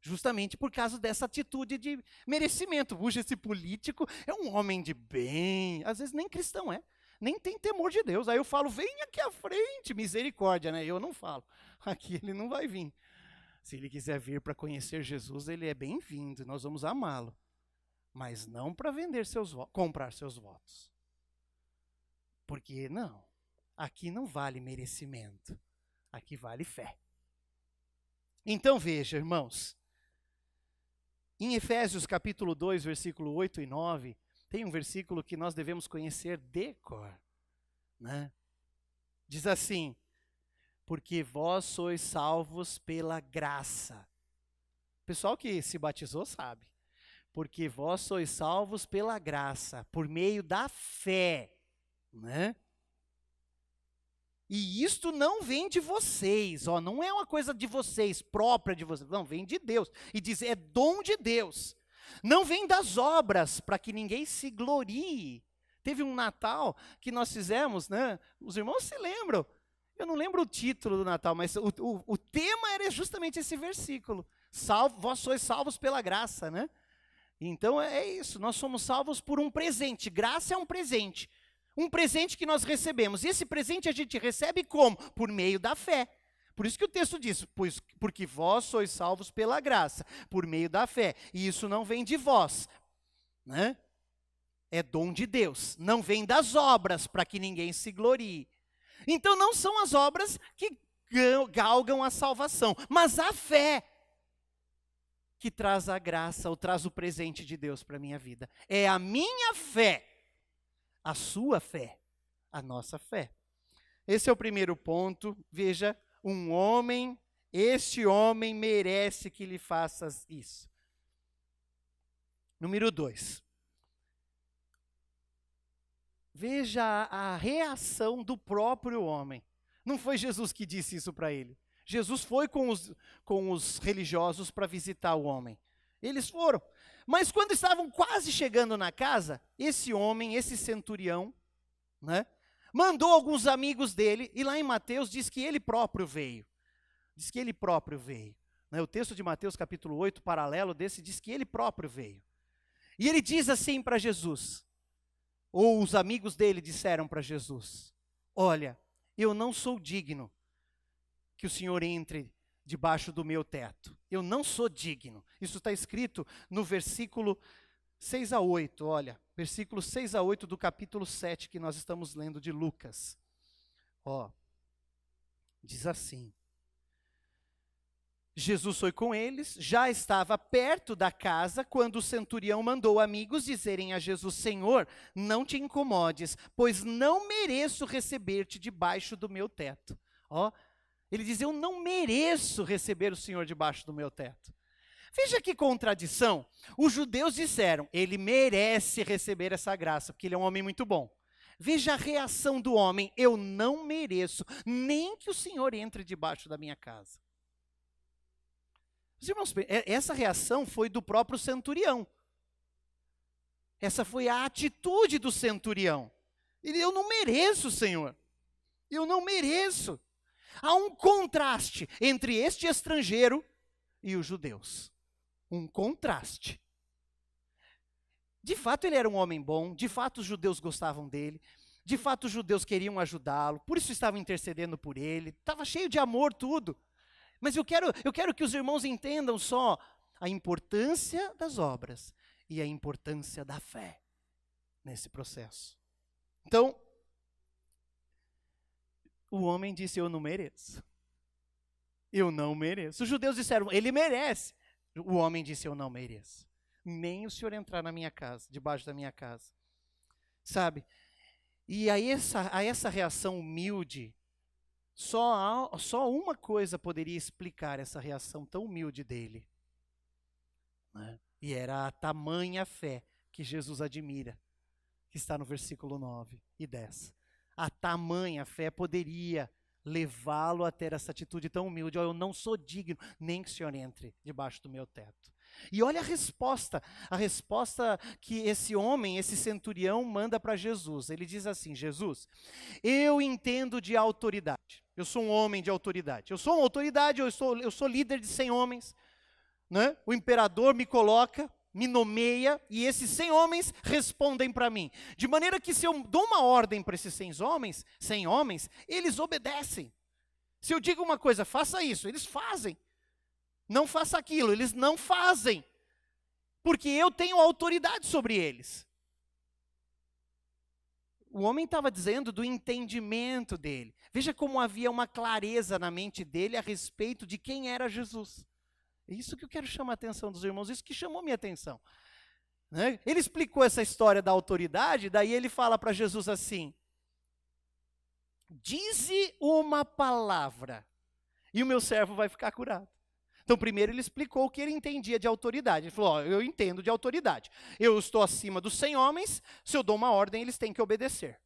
justamente por causa dessa atitude de merecimento. Puxa, esse político é um homem de bem, às vezes nem cristão é, nem tem temor de Deus. Aí eu falo: vem aqui à frente, misericórdia, né? Eu não falo, aqui ele não vai vir. Se ele quiser vir para conhecer Jesus, ele é bem-vindo, nós vamos amá-lo. Mas não para comprar seus votos. Porque não, aqui não vale merecimento. Aqui vale fé. Então veja, irmãos, em Efésios capítulo 2, versículo 8 e 9, tem um versículo que nós devemos conhecer de cor, né? Diz assim: porque vós sois salvos pela graça. O pessoal que se batizou sabe. Porque vós sois salvos pela graça, por meio da fé, né? E isto não vem de vocês, ó, não é uma coisa de vocês, própria de vocês, não, vem de Deus. E diz, é dom de Deus. Não vem das obras, para que ninguém se glorie. Teve um Natal que nós fizemos, né? Os irmãos se lembram. Eu não lembro o título do Natal, mas o tema era justamente esse versículo. Vós sois salvos pela graça, né? Então é isso, nós somos salvos por um presente. Graça é um presente que nós recebemos. E esse presente a gente recebe como? Por meio da fé. Por isso que o texto diz, porque vós sois salvos pela graça, por meio da fé. E isso não vem de vós, né? É dom de Deus, não vem das obras, para que ninguém se glorie. Então não são as obras que galgam a salvação, mas a fé que traz a graça, ou traz o presente de Deus para a minha vida. É a minha fé, a sua fé, a nossa fé. Esse é o primeiro ponto. Veja, este homem merece que lhe faças isso. Número 2. Veja a reação do próprio homem. Não foi Jesus que disse isso para ele. Jesus foi com os religiosos para visitar o homem. Eles foram. Mas quando estavam quase chegando na casa, esse homem, esse centurião, né, mandou alguns amigos dele, e lá em Mateus diz que ele próprio veio. Diz que ele próprio veio. Né, o texto de Mateus capítulo 8, paralelo desse, diz que ele próprio veio. E ele diz assim para Jesus, ou os amigos dele disseram para Jesus, olha, eu não sou digno que o Senhor entre debaixo do meu teto. Eu não sou digno. Isso está escrito no versículo 6 a 8, olha, versículo 6 a 8 do capítulo 7 que nós estamos lendo de Lucas. Ó, diz assim, Jesus foi com eles, já estava perto da casa, quando o centurião mandou amigos dizerem a Jesus, Senhor, não te incomodes, pois não mereço receber-te debaixo do meu teto. Ó, ele diz, eu não mereço receber o Senhor debaixo do meu teto. Veja que contradição. Os judeus disseram, ele merece receber essa graça, porque ele é um homem muito bom. Veja a reação do homem, eu não mereço, nem que o Senhor entre debaixo da minha casa. Os irmãos, essa reação foi do próprio centurião. Essa foi a atitude do centurião. Ele, eu não mereço, Senhor. Eu não mereço. Há um contraste entre este estrangeiro e os judeus. Um contraste. De fato, ele era um homem bom, de fato, os judeus gostavam dele, de fato, os judeus queriam ajudá-lo, por isso estavam intercedendo por ele, estava cheio de amor, tudo. Mas eu quero que os irmãos entendam só a importância das obras e a importância da fé nesse processo. Então, o homem disse, eu não mereço. Eu não mereço. Os judeus disseram, ele merece. O homem disse, eu não mereço. Nem o Senhor entrar na minha casa, debaixo da minha casa. Sabe? E a essa reação humilde, só uma coisa poderia explicar essa reação tão humilde dele. Né? E era a tamanha fé que Jesus admira, que está no versículo 9 e 10. A tamanha fé poderia levá-lo a ter essa atitude tão humilde. Eu não sou digno, nem que o Senhor entre debaixo do meu teto. E olha a resposta que esse homem, esse centurião, manda para Jesus. Ele diz assim, Jesus, eu entendo de autoridade. Eu sou um homem de autoridade. Eu sou uma autoridade, eu sou líder de 100 homens. Né? O imperador me coloca, me nomeia, e esses 100 homens respondem para mim. De maneira que se eu dou uma ordem para esses 100 homens, eles obedecem. Se eu digo uma coisa, faça isso, eles fazem. Não faça aquilo, eles não fazem. Porque eu tenho autoridade sobre eles. o homem estava dizendo do entendimento dele. Veja como havia uma clareza na mente dele a respeito de quem era Jesus. É isso que eu quero chamar a atenção dos irmãos, isso que chamou minha atenção. Né? Ele explicou essa história da autoridade, daí ele fala para Jesus assim: dize uma palavra e o meu servo vai ficar curado. Então, primeiro ele explicou o que ele entendia de autoridade. Ele falou, eu entendo de autoridade. Eu estou acima dos 100 homens, se eu dou uma ordem, eles têm que obedecer.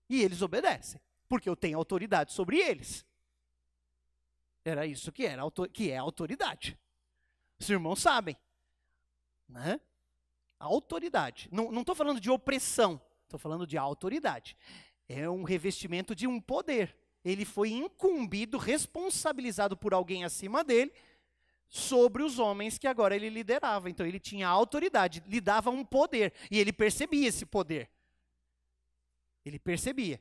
E eles obedecem, porque eu tenho autoridade sobre eles. Era isso que é autoridade. Os irmãos sabem. Né? Autoridade. Não estou falando de opressão, estou falando de autoridade. É um revestimento de um poder. Ele foi incumbido, responsabilizado por alguém acima dele, sobre os homens que agora ele liderava. Então ele tinha autoridade, lhe dava um poder, e ele percebia esse poder. Ele percebia.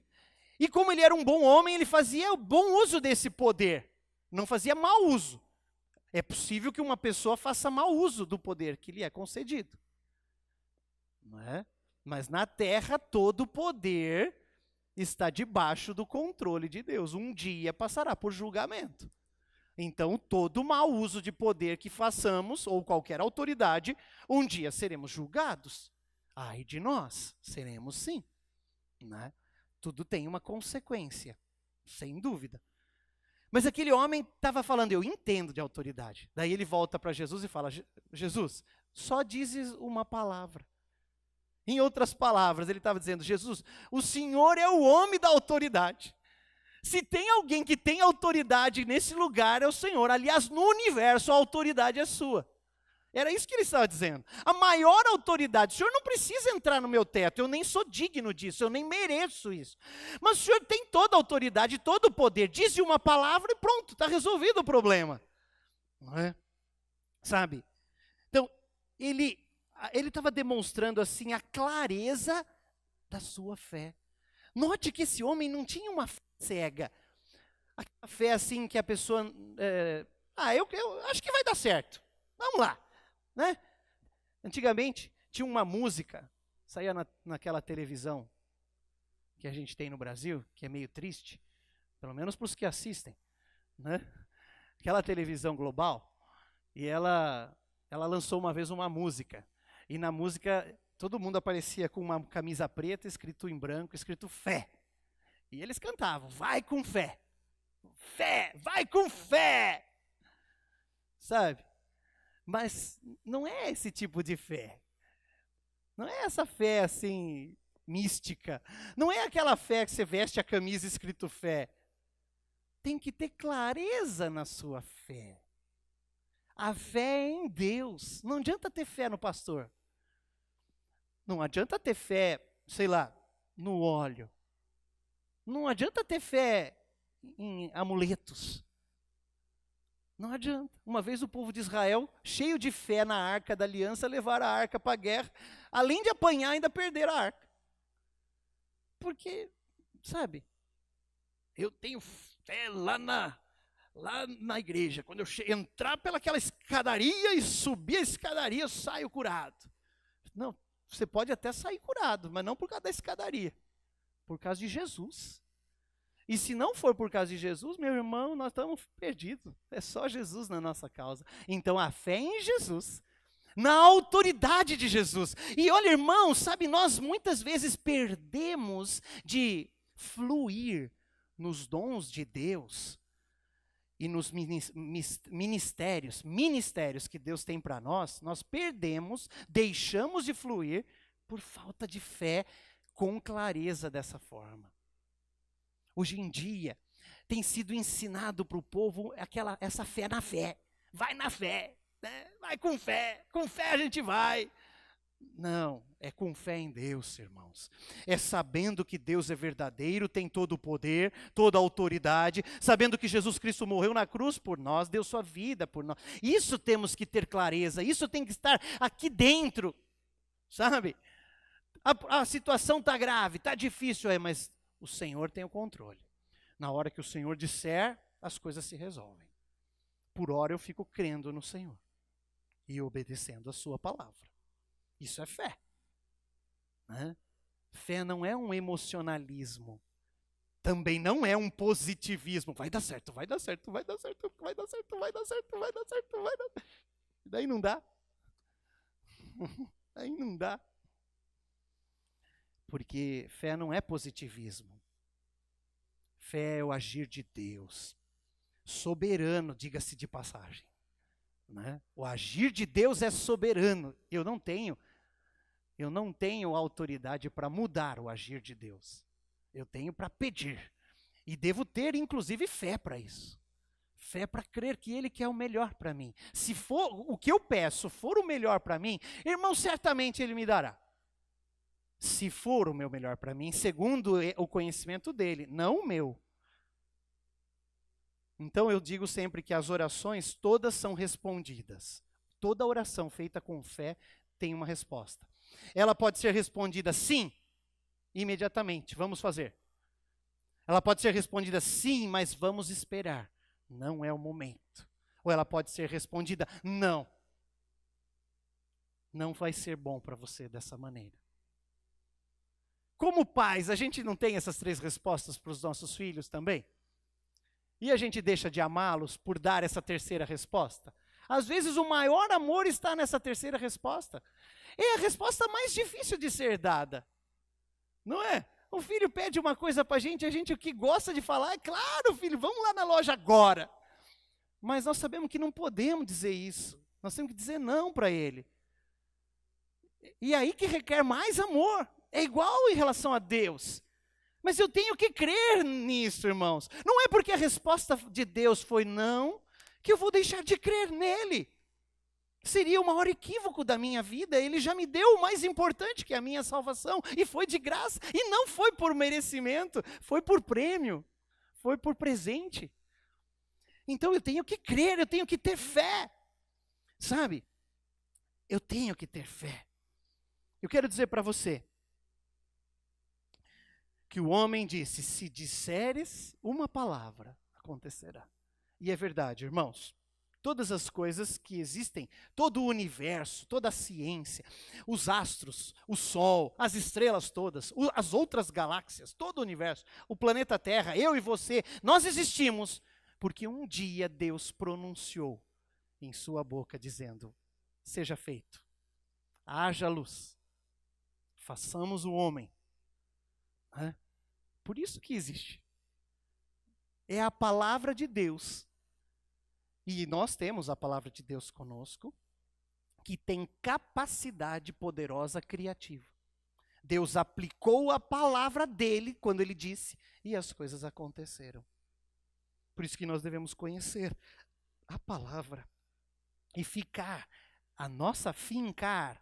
E como ele era um bom homem, ele fazia o bom uso desse poder, não fazia mau uso. É possível que uma pessoa faça mau uso do poder que lhe é concedido. Não é? Mas na terra todo poder está debaixo do controle de Deus. Um dia passará por julgamento. Então, todo mau uso de poder que façamos, ou qualquer autoridade, um dia seremos julgados. Ai de nós, seremos sim. Né? Tudo tem uma consequência, sem dúvida. Mas aquele homem estava falando, eu entendo de autoridade. Daí ele volta para Jesus e fala, Jesus, só dizes uma palavra. Em outras palavras, ele estava dizendo, Jesus, o Senhor é o homem da autoridade. Se tem alguém que tem autoridade nesse lugar, é o Senhor. Aliás, no universo, a autoridade é sua. Era isso que ele estava dizendo. A maior autoridade, o Senhor não precisa entrar no meu teto, eu nem sou digno disso, eu nem mereço isso. Mas o Senhor tem toda a autoridade, todo o poder. Diz uma palavra e pronto, está resolvido o problema. Não é? Sabe? Então, ele estava demonstrando assim a clareza da sua fé. Note que esse homem não tinha uma fé cega. Aquela fé assim que a pessoa, eu acho que vai dar certo. Vamos lá. Né? Antigamente tinha uma música, saía naquela televisão que a gente tem no Brasil, que é meio triste, pelo menos para os que assistem. Né? Aquela televisão global, e ela lançou uma vez uma música. E na música, todo mundo aparecia com uma camisa preta, escrito em branco, escrito fé. E eles cantavam, vai com fé. Fé, vai com fé. Sabe? Mas não é esse tipo de fé. Não é essa fé assim, mística. Não é aquela fé que você veste a camisa escrito fé. Tem que ter clareza na sua fé. A fé é em Deus. Não adianta ter fé no pastor. Não adianta ter fé, sei lá, no óleo. Não adianta ter fé em amuletos. Não adianta. Uma vez o povo de Israel, cheio de fé na arca da aliança, levaram a arca para a guerra. Além de apanhar, ainda perderam a arca. Porque, sabe, eu tenho fé lá na igreja. Quando eu entrar pelaquela escadaria e subir a escadaria, eu saio curado. Não, você pode até sair curado, mas não por causa da escadaria. Por causa de Jesus. E se não for por causa de Jesus, meu irmão, nós estamos perdidos. É só Jesus na nossa causa. Então a fé é em Jesus, na autoridade de Jesus. E olha, irmão, sabe, nós muitas vezes perdemos de fluir nos dons de Deus e nos ministérios que Deus tem para nós perdemos, deixamos de fluir por falta de fé com clareza dessa forma. Hoje em dia, tem sido ensinado para o povo essa fé na fé. Vai na fé, né? Vai com fé a gente vai. Não, é com fé em Deus, irmãos. É sabendo que Deus é verdadeiro, tem todo o poder, toda a autoridade, sabendo que Jesus Cristo morreu na cruz por nós, deu sua vida por nós. Isso temos que ter clareza, isso tem que estar aqui dentro, sabe? A situação está grave, está difícil, mas o Senhor tem o controle. Na hora que o Senhor disser, as coisas se resolvem. Por hora eu fico crendo no Senhor e obedecendo a sua palavra. Isso é fé. Né? Fé não é um emocionalismo. Também não é um positivismo. Vai dar certo, vai dar certo, vai dar certo, vai dar certo, vai dar certo, vai dar certo, vai dar certo. Daí não dá. Aí não dá. Porque fé não é positivismo. Fé é o agir de Deus. Soberano, diga-se de passagem. Né? O agir de Deus é soberano. Eu não tenho autoridade para mudar o agir de Deus. Eu tenho para pedir. E devo ter, inclusive, fé para isso. Fé para crer que Ele quer o melhor para mim. Se for o que eu peço for o melhor para mim, irmão, certamente Ele me dará. Se for o meu melhor para mim, segundo o conhecimento dEle, não o meu. Então eu digo sempre que as orações todas são respondidas. Toda oração feita com fé tem uma resposta. Ela pode ser respondida sim, imediatamente, vamos fazer. Ela pode ser respondida sim, mas vamos esperar. Não é o momento. Ou ela pode ser respondida não. Não vai ser bom para você dessa maneira. Como pais, a gente não tem essas três respostas para os nossos filhos também? E a gente deixa de amá-los por dar essa terceira resposta? Às vezes o maior amor está nessa terceira resposta. É a resposta mais difícil de ser dada. Não é? O filho pede uma coisa para a gente o que gosta de falar, é claro, filho, vamos lá na loja agora. Mas nós sabemos que não podemos dizer isso. Nós temos que dizer não para ele. E aí que requer mais amor. É igual em relação a Deus. Mas eu tenho que crer nisso, irmãos. Não é porque a resposta de Deus foi não, que eu vou deixar de crer nele. Seria o maior equívoco da minha vida. Ele já me deu o mais importante, que é a minha salvação. E foi de graça. E não foi por merecimento, foi por prêmio. Foi por presente. Então eu tenho que crer, eu tenho que ter fé. Sabe? Eu tenho que ter fé. Eu quero dizer para você que o homem disse, se disseres uma palavra, acontecerá. E é verdade, irmãos. Todas as coisas que existem, todo o universo, toda a ciência, os astros, o Sol, as estrelas todas, as outras galáxias, todo o universo, o planeta Terra, eu e você, nós existimos porque um dia Deus pronunciou em sua boca dizendo, seja feito, haja luz, façamos o homem. Por isso que existe. É a palavra de Deus. E nós temos a palavra de Deus conosco, que tem capacidade poderosa criativa. Deus aplicou a palavra dele quando ele disse, e as coisas aconteceram. Por isso que nós devemos conhecer a palavra e fincar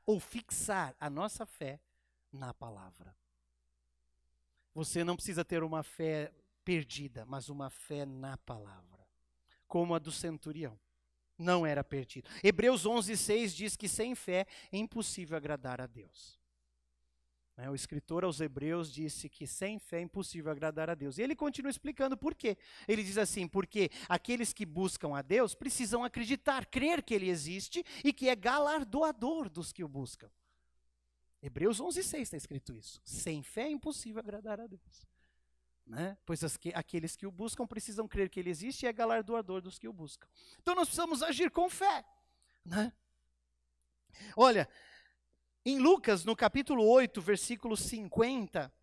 ou fixar a nossa fé na palavra. Você não precisa ter uma fé perdida, mas uma fé na palavra, como a do centurião. Não era perdido. Hebreus 11:6 diz que sem fé é impossível agradar a Deus. O escritor aos Hebreus disse que sem fé é impossível agradar a Deus. E ele continua explicando por quê. Ele diz assim, porque aqueles que buscam a Deus precisam acreditar, crer que Ele existe e que é galardoador dos que o buscam. Hebreus 11:6 está escrito isso. Sem fé é impossível agradar a Deus. Pois aqueles que o buscam precisam crer que Ele existe e é galardoador dos que o buscam. Então nós precisamos agir com fé. Olha, em Lucas, no capítulo 8, versículo 50,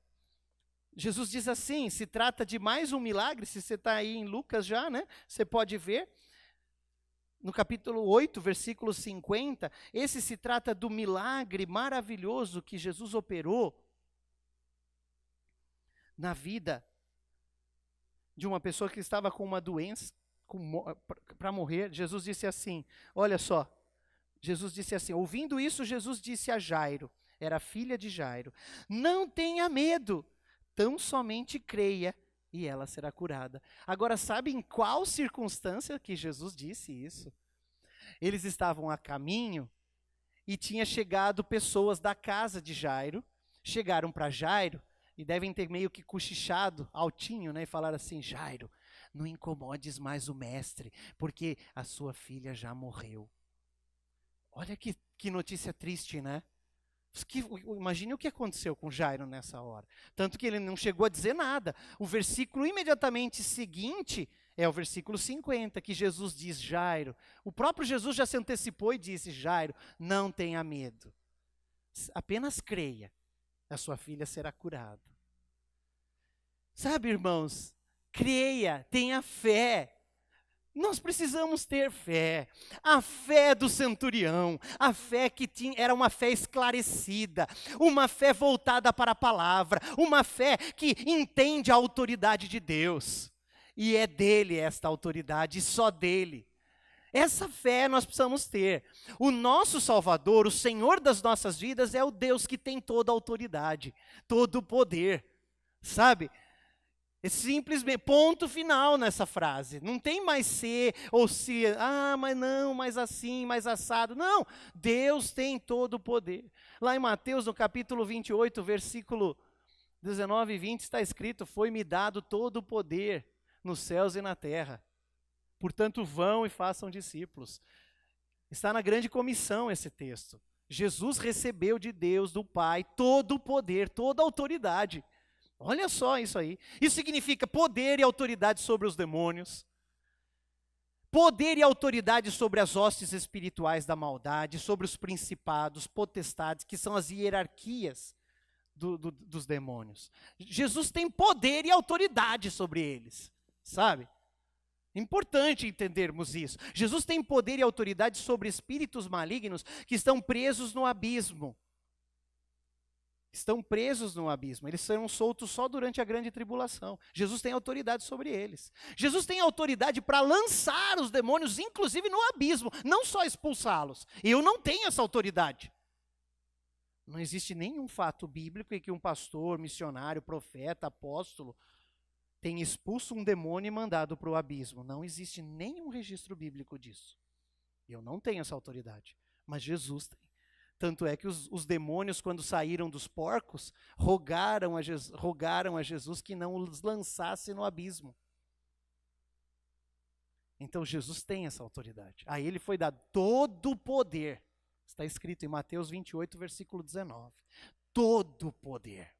Jesus diz assim, se trata de mais um milagre, se você está aí em Lucas já, você pode ver. No capítulo 8, versículo 50, esse se trata do milagre maravilhoso que Jesus operou na vida de uma pessoa que estava com uma doença, para morrer. Jesus disse assim, olha só, Jesus disse assim, ouvindo isso, Jesus disse a Jairo, era filha de Jairo, não tenha medo, tão somente creia e ela será curada. Agora, sabe em qual circunstância que Jesus disse isso? Eles estavam a caminho e tinha chegado pessoas da casa de Jairo, chegaram para Jairo e devem ter meio que cochichado, altinho, e falaram assim, Jairo, não incomodes mais o mestre, porque a sua filha já morreu. Olha que notícia triste, Imagine o que aconteceu com Jairo nessa hora. Tanto que ele não chegou a dizer nada. O versículo imediatamente seguinte é o versículo 50, que Jesus diz: Jairo, o próprio Jesus já se antecipou e disse: Jairo, não tenha medo. Apenas creia, a sua filha será curada. Sabe, irmãos, creia, tenha fé. Nós precisamos ter fé, a fé do centurião, a fé que era uma fé esclarecida, uma fé voltada para a palavra, uma fé que entende a autoridade de Deus, e é dele esta autoridade, e só dele. Essa fé nós precisamos ter. O nosso Salvador, o Senhor das nossas vidas, é o Deus que tem toda a autoridade, todo o poder, sabe? É simplesmente, ponto final nessa frase. Não tem mais ser ou se, mas não, mais assim, mais assado. Não, Deus tem todo o poder. Lá em Mateus, no capítulo 28, versículo 19 e 20, está escrito: foi-me dado todo o poder nos céus e na terra. Portanto, vão e façam discípulos. Está na grande comissão esse texto. Jesus recebeu de Deus, do Pai, todo o poder, toda a autoridade. Olha só isso aí. Isso significa poder e autoridade sobre os demônios, poder e autoridade sobre as hostes espirituais da maldade, sobre os principados, potestades, que são as hierarquias dos demônios. Jesus tem poder e autoridade sobre eles, sabe? Importante entendermos isso. Jesus tem poder e autoridade sobre espíritos malignos que estão presos no abismo. Estão presos no abismo, eles serão soltos só durante a grande tribulação. Jesus tem autoridade sobre eles. Jesus tem autoridade para lançar os demônios, inclusive no abismo, não só expulsá-los. Eu não tenho essa autoridade. Não existe nenhum fato bíblico em que um pastor, missionário, profeta, apóstolo tenha expulso um demônio e mandado para o abismo. Não existe nenhum registro bíblico disso. Eu não tenho essa autoridade, mas Jesus tem. Tanto é que os demônios, quando saíram dos porcos, rogaram a Jesus que não os lançasse no abismo. Então Jesus tem essa autoridade. A ele foi dado todo o poder. Está escrito em Mateus 28, versículo 19. Todo o poder.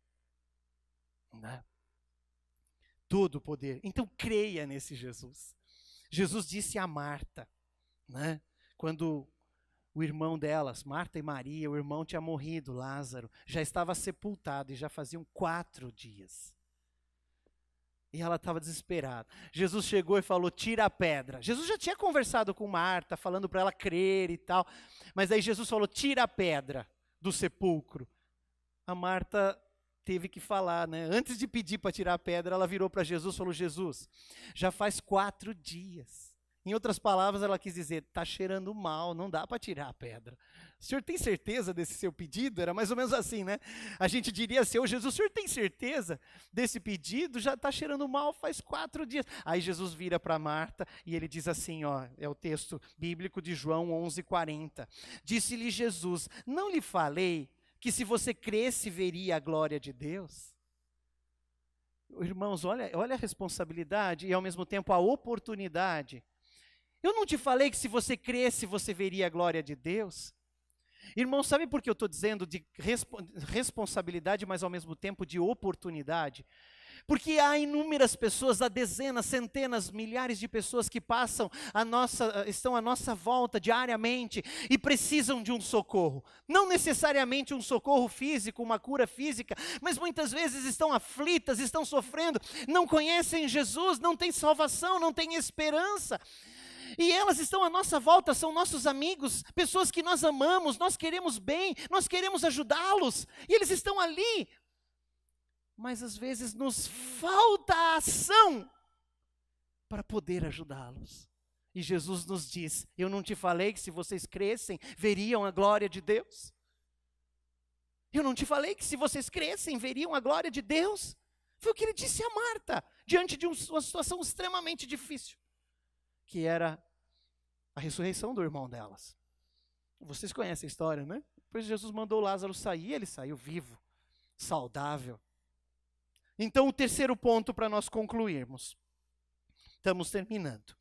Né? Todo o poder. Então creia nesse Jesus. Jesus disse a Marta, né? Quando o irmão delas, Marta e Maria, o irmão tinha morrido, Lázaro, já estava sepultado e já faziam 4 dias. E ela estava desesperada. Jesus chegou e falou: tira a pedra. Jesus já tinha conversado com Marta, falando para ela crer e tal. Mas aí Jesus falou: tira a pedra do sepulcro. A Marta teve que falar, né? Antes de pedir para tirar a pedra, ela virou para Jesus e falou: Jesus, já faz 4 dias. Em outras palavras, ela quis dizer: está cheirando mal, não dá para tirar a pedra. O senhor tem certeza desse seu pedido? Era mais ou menos assim, né? A gente diria assim: ô Jesus, o senhor tem certeza desse pedido? Já está cheirando mal faz 4 dias. Aí Jesus vira para Marta e ele diz assim, ó, é o texto bíblico de João 11:40. Disse-lhe Jesus: não lhe falei que se você cresce veria a glória de Deus? Irmãos, olha a responsabilidade e ao mesmo tempo a oportunidade. Eu não te falei que se você cresce, você veria a glória de Deus? Irmão, sabe por que eu estou dizendo de responsabilidade, mas ao mesmo tempo de oportunidade? Porque há inúmeras pessoas, há dezenas, centenas, milhares de pessoas que estão à nossa volta diariamente e precisam de um socorro. Não necessariamente um socorro físico, uma cura física, mas muitas vezes estão aflitas, estão sofrendo, não conhecem Jesus, não têm salvação, não têm esperança. E elas estão à nossa volta, são nossos amigos, pessoas que nós amamos, nós queremos bem, nós queremos ajudá-los, e eles estão ali. Mas às vezes nos falta a ação para poder ajudá-los. E Jesus nos diz: eu não te falei que se vocês crescem, veriam a glória de Deus? Eu não te falei que se vocês crescem, veriam a glória de Deus? Foi o que ele disse a Marta, diante de uma situação extremamente difícil, que era a ressurreição do irmão delas. Vocês conhecem a história, né? Depois Jesus mandou Lázaro sair, ele saiu vivo, saudável. Então, o terceiro ponto para nós concluirmos. Estamos terminando.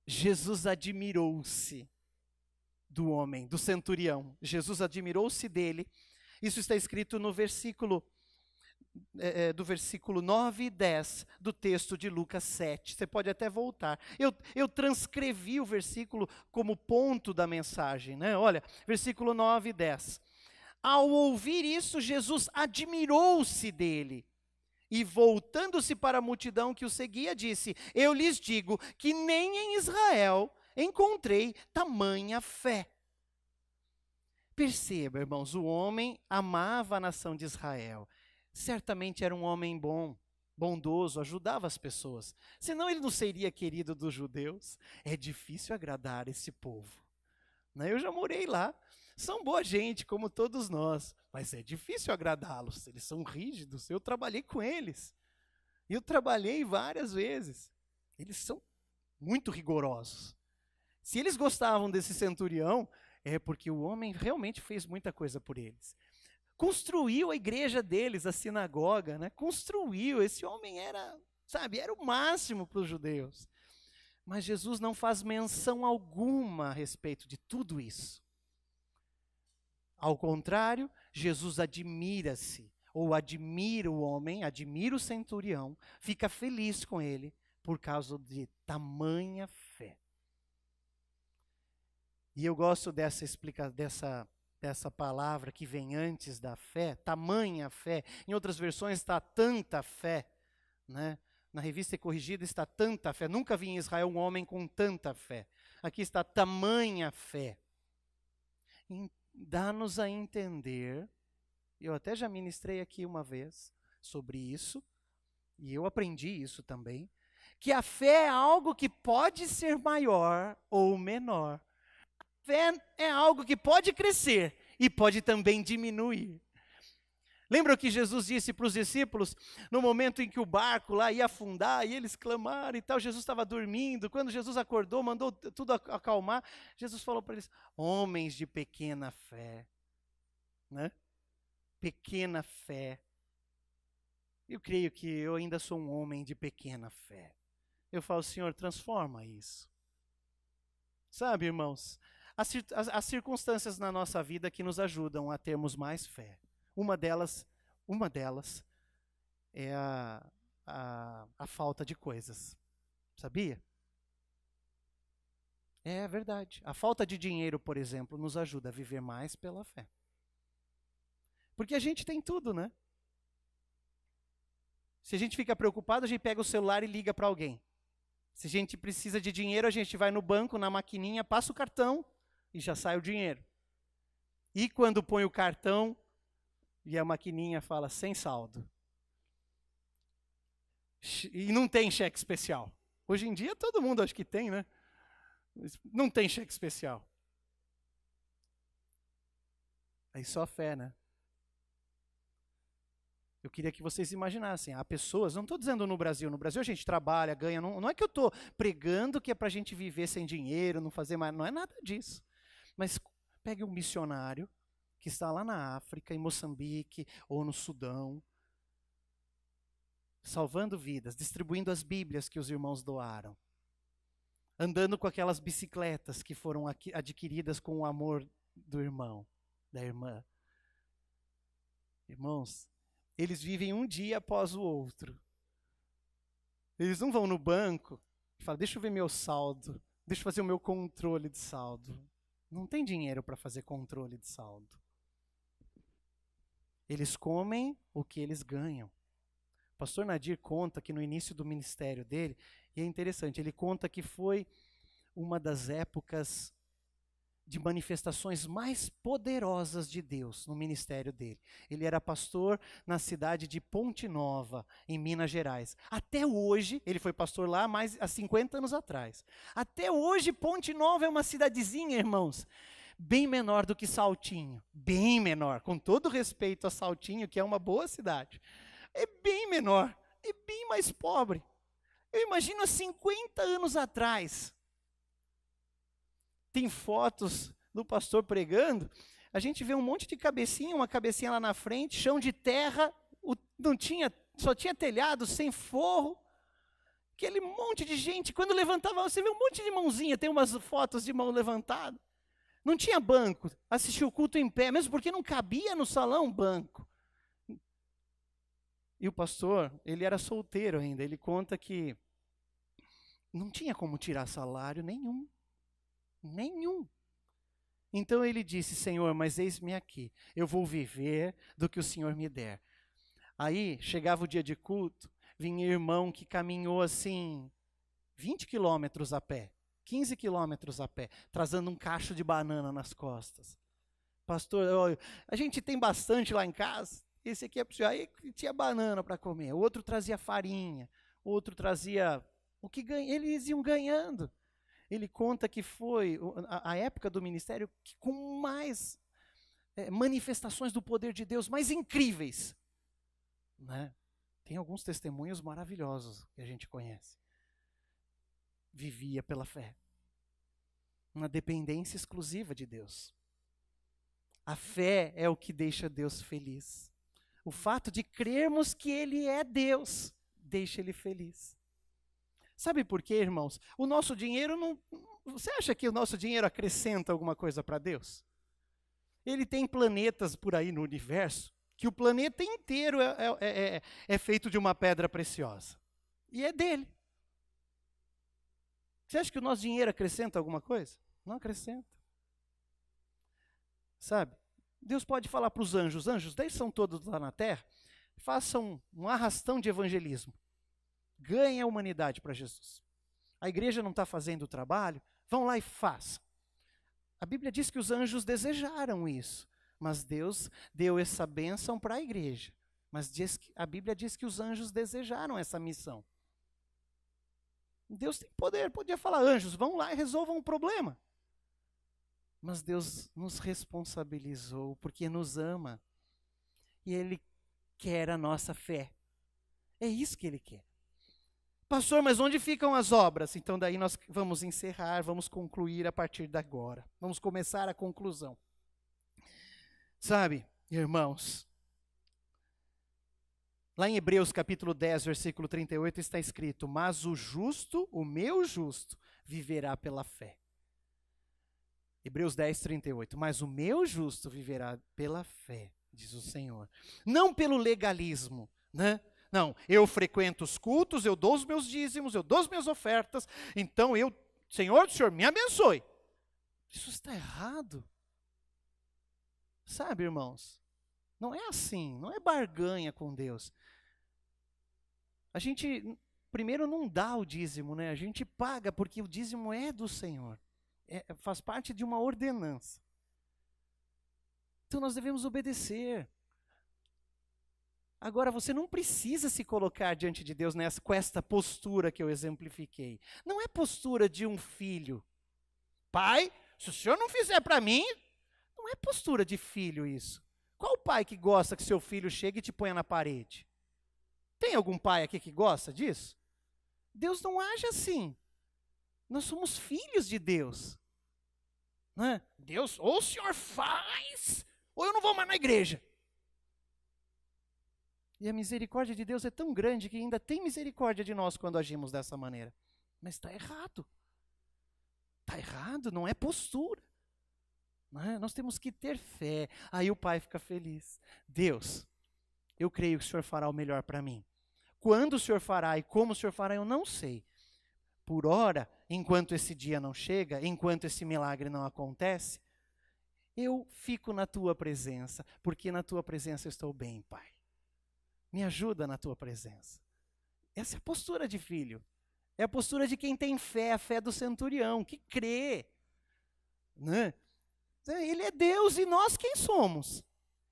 Jesus admirou-se do homem, do centurião. Jesus admirou-se dele. Isso está escrito no versículo do versículo 9 e 10 do texto de Lucas 7. Você pode até voltar. Eu transcrevi o versículo como ponto da mensagem, né? Olha, versículo 9 e 10. Ao ouvir isso, Jesus admirou-se dele. E voltando-se para a multidão que o seguia, disse: eu lhes digo que nem em Israel encontrei tamanha fé. Perceba, irmãos, o homem amava a nação de Israel. Certamente era um homem bom, bondoso, ajudava as pessoas. Senão ele não seria querido dos judeus. É difícil agradar esse povo, né? Eu já morei lá. São boa gente, como todos nós, mas é difícil agradá-los. Eles são rígidos. Eu trabalhei com eles. Eu trabalhei várias vezes. Eles são muito rigorosos. Se eles gostavam desse centurião, é porque o homem realmente fez muita coisa por eles. Construiu a igreja deles, a sinagoga, né? Construiu. Esse homem era, era o máximo para os judeus. Mas Jesus não faz menção alguma a respeito de tudo isso. Ao contrário, Jesus admira-se, ou admira o homem, admira o centurião, fica feliz com ele por causa de tamanha fé. E eu gosto dessa palavra que vem antes da fé, tamanha fé. Em outras versões está tanta fé, né? Na Revista Corrigida está tanta fé. Nunca vi em Israel um homem com tanta fé. Aqui está tamanha fé. Dá-nos a entender, eu até já ministrei aqui uma vez sobre isso, e eu aprendi isso também, que a fé é algo que pode ser maior ou menor. Fé é algo que pode crescer e pode também diminuir. Lembra o que Jesus disse para os discípulos no momento em que o barco lá ia afundar e eles clamaram e tal? Jesus estava dormindo. Quando Jesus acordou, mandou tudo acalmar. Jesus falou para eles: homens de pequena fé, né? Pequena fé. Eu creio que eu ainda sou um homem de pequena fé. Eu falo: Senhor, transforma isso. Sabe, irmãos? As circunstâncias na nossa vida que nos ajudam a termos mais fé. Uma delas é a falta de coisas. Sabia? É verdade. A falta de dinheiro, por exemplo, nos ajuda a viver mais pela fé. Porque a gente tem tudo, né? Se a gente fica preocupado, a gente pega o celular e liga para alguém. Se a gente precisa de dinheiro, a gente vai no banco, na maquininha, passa o cartão e já sai o dinheiro. E quando põe o cartão e a maquininha fala sem saldo. E não tem cheque especial. Hoje em dia todo mundo acho que tem, né? Não tem cheque especial. Aí só fé, né? Eu queria que vocês imaginassem, há pessoas, não estou dizendo no Brasil a gente trabalha, ganha, não é que eu estou pregando que é para a gente viver sem dinheiro, não fazer mais, não é nada disso. Mas pegue um missionário que está lá na África, em Moçambique ou no Sudão, salvando vidas, distribuindo as Bíblias que os irmãos doaram, andando com aquelas bicicletas que foram adquiridas com o amor do irmão, da irmã. Irmãos, eles vivem um dia após o outro. Eles não vão no banco e falam: deixa eu ver meu saldo, deixa eu fazer o meu controle de saldo. Não tem dinheiro para fazer controle de saldo. Eles comem o que eles ganham. O pastor Nadir conta que no início do ministério dele, e é interessante, ele conta que foi uma das épocas de manifestações mais poderosas de Deus no ministério dele. Ele era pastor na cidade de Ponte Nova, em Minas Gerais. Até hoje, ele foi pastor lá há 50 anos atrás. Até hoje, Ponte Nova é uma cidadezinha, irmãos, bem menor do que Saltinho. Bem menor, com todo respeito a Saltinho, que é uma boa cidade. É bem menor, é bem mais pobre. Eu imagino há 50 anos atrás. Tem fotos do pastor pregando, a gente vê um monte de cabecinha, uma cabecinha lá na frente, chão de terra, só tinha telhado, sem forro, aquele monte de gente. Quando levantava, você vê um monte de mãozinha, tem umas fotos de mão levantada. Não tinha banco, assistia o culto em pé, mesmo porque não cabia no salão um banco. E o pastor, ele era solteiro ainda, ele conta que não tinha como tirar salário nenhum. Nenhum. Então ele disse, Senhor, mas eis-me aqui, eu vou viver do que o Senhor me der. Aí, chegava o dia de culto, vinha irmão que caminhou assim, 20 quilômetros a pé, 15 quilômetros a pé, trazendo um cacho de banana nas costas. Pastor, a gente tem bastante lá em casa, esse aqui é para o senhor. Aí tinha banana para comer, outro trazia farinha, outro trazia o que ganha, eles iam ganhando. Ele conta que foi a época do ministério que com mais manifestações do poder de Deus, mais incríveis. Né? Tem alguns testemunhos maravilhosos que a gente conhece. Vivia pela fé. Uma dependência exclusiva de Deus. A fé é o que deixa Deus feliz. O fato de crermos que Ele é Deus, deixa Ele feliz. Sabe por quê, irmãos? O nosso dinheiro não... Você acha que o nosso dinheiro acrescenta alguma coisa para Deus? Ele tem planetas por aí no universo, que o planeta inteiro é feito de uma pedra preciosa. E é dele. Você acha que o nosso dinheiro acrescenta alguma coisa? Não acrescenta. Sabe? Deus pode falar para os anjos, eles são todos lá na terra, façam um arrastão de evangelismo. Ganhem a humanidade para Jesus. A igreja não está fazendo o trabalho, vão lá e façam. A Bíblia diz que os anjos desejaram isso, mas Deus deu essa bênção para a igreja. Mas a Bíblia diz que os anjos desejaram essa missão. Deus tem poder, podia falar, anjos, vão lá e resolvam o problema. Mas Deus nos responsabilizou porque nos ama. E Ele quer a nossa fé. É isso que Ele quer. Pastor, mas onde ficam as obras? Então daí nós vamos encerrar, vamos concluir a partir de agora. Vamos começar a conclusão. Sabe, irmãos, lá em Hebreus capítulo 10, versículo 38 está escrito, mas o justo, o meu justo, viverá pela fé. Hebreus 10, 38, mas o meu justo viverá pela fé, diz o Senhor. Não pelo legalismo, né? Não, eu frequento os cultos, eu dou os meus dízimos, eu dou as minhas ofertas, então Senhor, me abençoe. Isso está errado. Sabe, irmãos, não é assim, não é barganha com Deus. A gente, primeiro, não dá o dízimo, né? A gente paga porque o dízimo é do Senhor. Faz parte de uma ordenança. Então nós devemos obedecer. Agora, você não precisa se colocar diante de Deus com esta postura que eu exemplifiquei. Não é postura de um filho. Pai, se o senhor não fizer para mim, não é postura de filho isso. Qual pai que gosta que seu filho chegue e te ponha na parede? Tem algum pai aqui que gosta disso? Deus não age assim. Nós somos filhos de Deus. Não é? Deus, ou o senhor faz, ou eu não vou mais na igreja. E a misericórdia de Deus é tão grande que ainda tem misericórdia de nós quando agimos dessa maneira. Mas está errado. Está errado, não é postura. Não é? Nós temos que ter fé. Aí o pai fica feliz. Deus, eu creio que o Senhor fará o melhor para mim. Quando o Senhor fará e como o Senhor fará, eu não sei. Por ora, enquanto esse dia não chega, enquanto esse milagre não acontece, eu fico na tua presença, porque na tua presença eu estou bem, Pai. Me ajuda na tua presença. Essa é a postura de filho. É a postura de quem tem fé, a fé do centurião, que crê. Né? Ele é Deus e nós quem somos?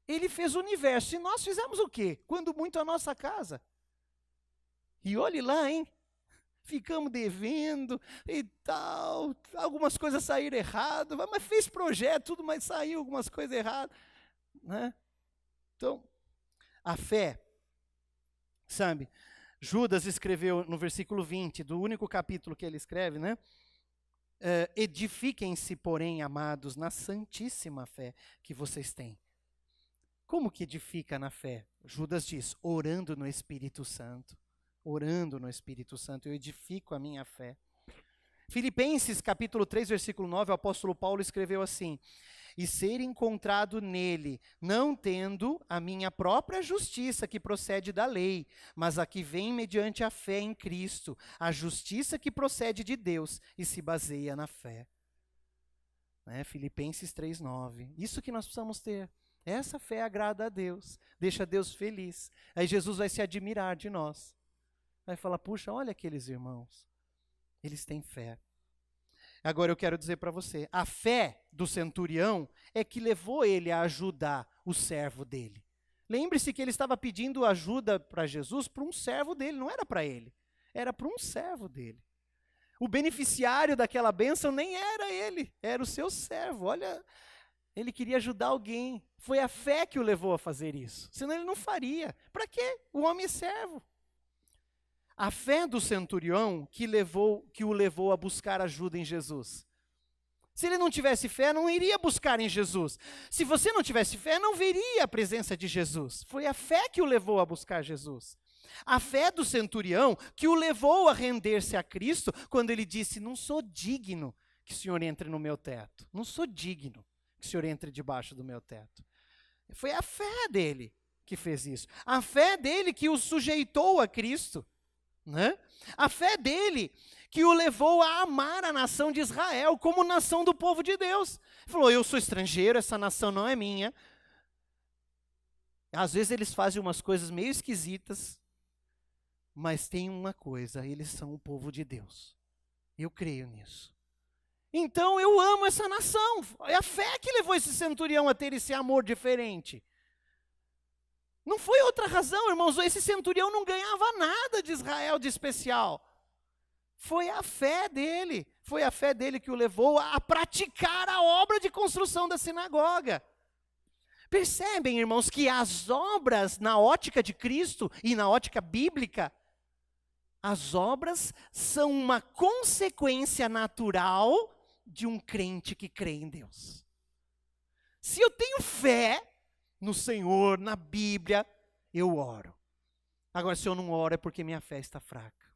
Ele fez o universo e nós fizemos o quê? Quando muito a nossa casa. E olhe lá, hein? Ficamos devendo e tal, algumas coisas saíram errado, mas fez projeto, tudo, mas saiu algumas coisas erradas. Né? Então, a fé, sabe, Judas escreveu no versículo 20, do único capítulo que ele escreve, né? Edifiquem-se, porém, amados, na santíssima fé que vocês têm. Como que edifica na fé? Judas diz, orando no Espírito Santo. Orando no Espírito Santo, eu edifico a minha fé. Filipenses capítulo 3, versículo 9, o apóstolo Paulo escreveu assim: e ser encontrado nele, não tendo a minha própria justiça que procede da lei, mas a que vem mediante a fé em Cristo, a justiça que procede de Deus e se baseia na fé. Filipenses 3:9. Isso que nós precisamos ter. Essa fé agrada a Deus, deixa Deus feliz. Aí Jesus vai se admirar de nós. Vai falar, puxa, olha aqueles irmãos, eles têm fé. Agora eu quero dizer para você, a fé do centurião é que levou ele a ajudar o servo dele. Lembre-se que ele estava pedindo ajuda para Jesus para um servo dele, não era para ele, era para um servo dele. O beneficiário daquela bênção nem era ele, era o seu servo. Olha, ele queria ajudar alguém. Foi a fé que o levou a fazer isso, senão ele não faria. Para quê? O homem é servo. A fé do centurião que o levou a buscar ajuda em Jesus. Se ele não tivesse fé, não iria buscar em Jesus. Se você não tivesse fé, não veria a presença de Jesus. Foi a fé que o levou a buscar Jesus. A fé do centurião que o levou a render-se a Cristo quando ele disse, não sou digno que o Senhor entre no meu teto. Não sou digno que o Senhor entre debaixo do meu teto. Foi a fé dele que fez isso. A fé dele que o sujeitou a Cristo. A fé dele que o levou a amar a nação de Israel como nação do povo de Deus. Ele falou, eu sou estrangeiro, essa nação não é minha. Às vezes eles fazem umas coisas meio esquisitas, mas tem uma coisa, eles são o povo de Deus. Eu creio nisso. Então eu amo essa nação. É a fé que levou esse centurião a ter esse amor diferente. Não foi outra razão, irmãos. Esse centurião não ganhava nada de Israel de especial. Foi a fé dele. Foi a fé dele que o levou a praticar a obra de construção da sinagoga. Percebem, irmãos, que as obras na ótica de Cristo e na ótica bíblica, as obras são uma consequência natural de um crente que crê em Deus. Se eu tenho fé no Senhor, na Bíblia, eu oro. Agora, se eu não oro, é porque minha fé está fraca.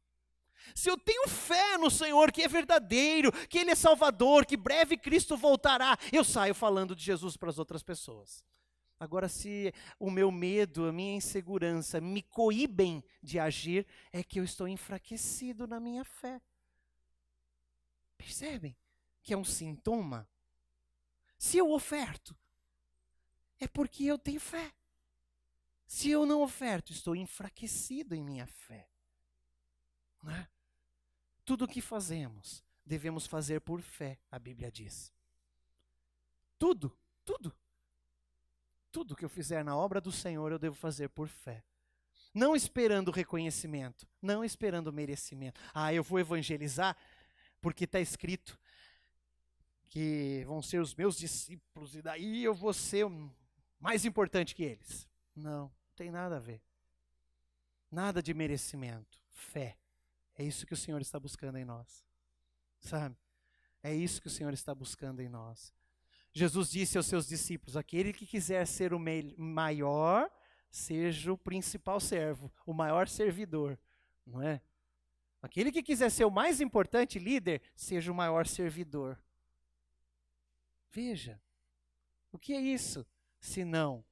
Se eu tenho fé no Senhor, que é verdadeiro, que Ele é Salvador, que breve Cristo voltará, eu saio falando de Jesus para as outras pessoas. Agora, se o meu medo, a minha insegurança me coíbem de agir, é que eu estou enfraquecido na minha fé. Percebem que é um sintoma? Se eu oferto, é porque eu tenho fé. Se eu não oferto, estou enfraquecido em minha fé. Tudo o que fazemos, devemos fazer por fé, a Bíblia diz. Tudo que eu fizer na obra do Senhor, eu devo fazer por fé. Não esperando reconhecimento, não esperando merecimento. Eu vou evangelizar porque está escrito que vão ser os meus discípulos e daí eu vou ser mais importante que eles. Não tem nada a ver. Nada de merecimento. Fé. É isso que o Senhor está buscando em nós. Sabe? É isso que o Senhor está buscando em nós. Jesus disse aos seus discípulos, aquele que quiser ser o maior, seja o principal servo, o maior servidor. Não é? Aquele que quiser ser o mais importante líder, seja o maior servidor. Veja, o que é isso? Senão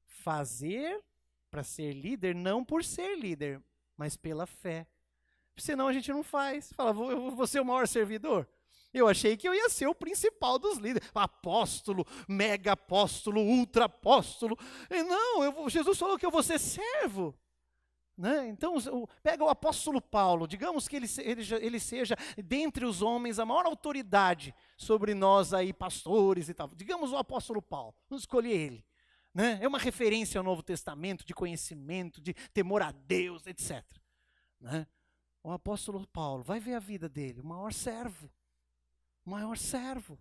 fazer para ser líder, não por ser líder, mas pela fé. Senão a gente não faz. Fala, eu vou ser o maior servidor? Eu achei que eu ia ser o principal dos líderes. Apóstolo, mega apóstolo, ultra apóstolo. Não, Jesus falou que eu vou ser servo. Então, pega o apóstolo Paulo, digamos que ele seja, dentre os homens, a maior autoridade sobre nós aí, pastores e tal. Digamos o apóstolo Paulo, vamos escolher ele. É uma referência ao Novo Testamento, de conhecimento, de temor a Deus, etc. O apóstolo Paulo, vai ver a vida dele, o maior servo. O maior servo.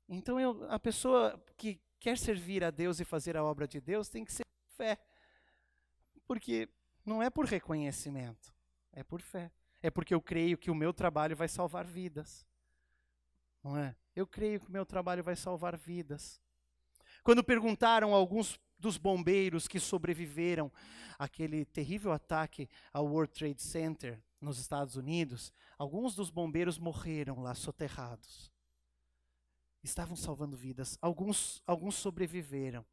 Então, a pessoa que quer servir a Deus e fazer a obra de Deus tem que ser fé. Porque não é por reconhecimento, é por fé. É porque eu creio que o meu trabalho vai salvar vidas. Não é? Eu creio que o meu trabalho vai salvar vidas. Quando perguntaram a alguns dos bombeiros que sobreviveram àquele terrível ataque ao World Trade Center, nos Estados Unidos, alguns dos bombeiros morreram lá soterrados. Estavam salvando vidas. Alguns sobreviveram.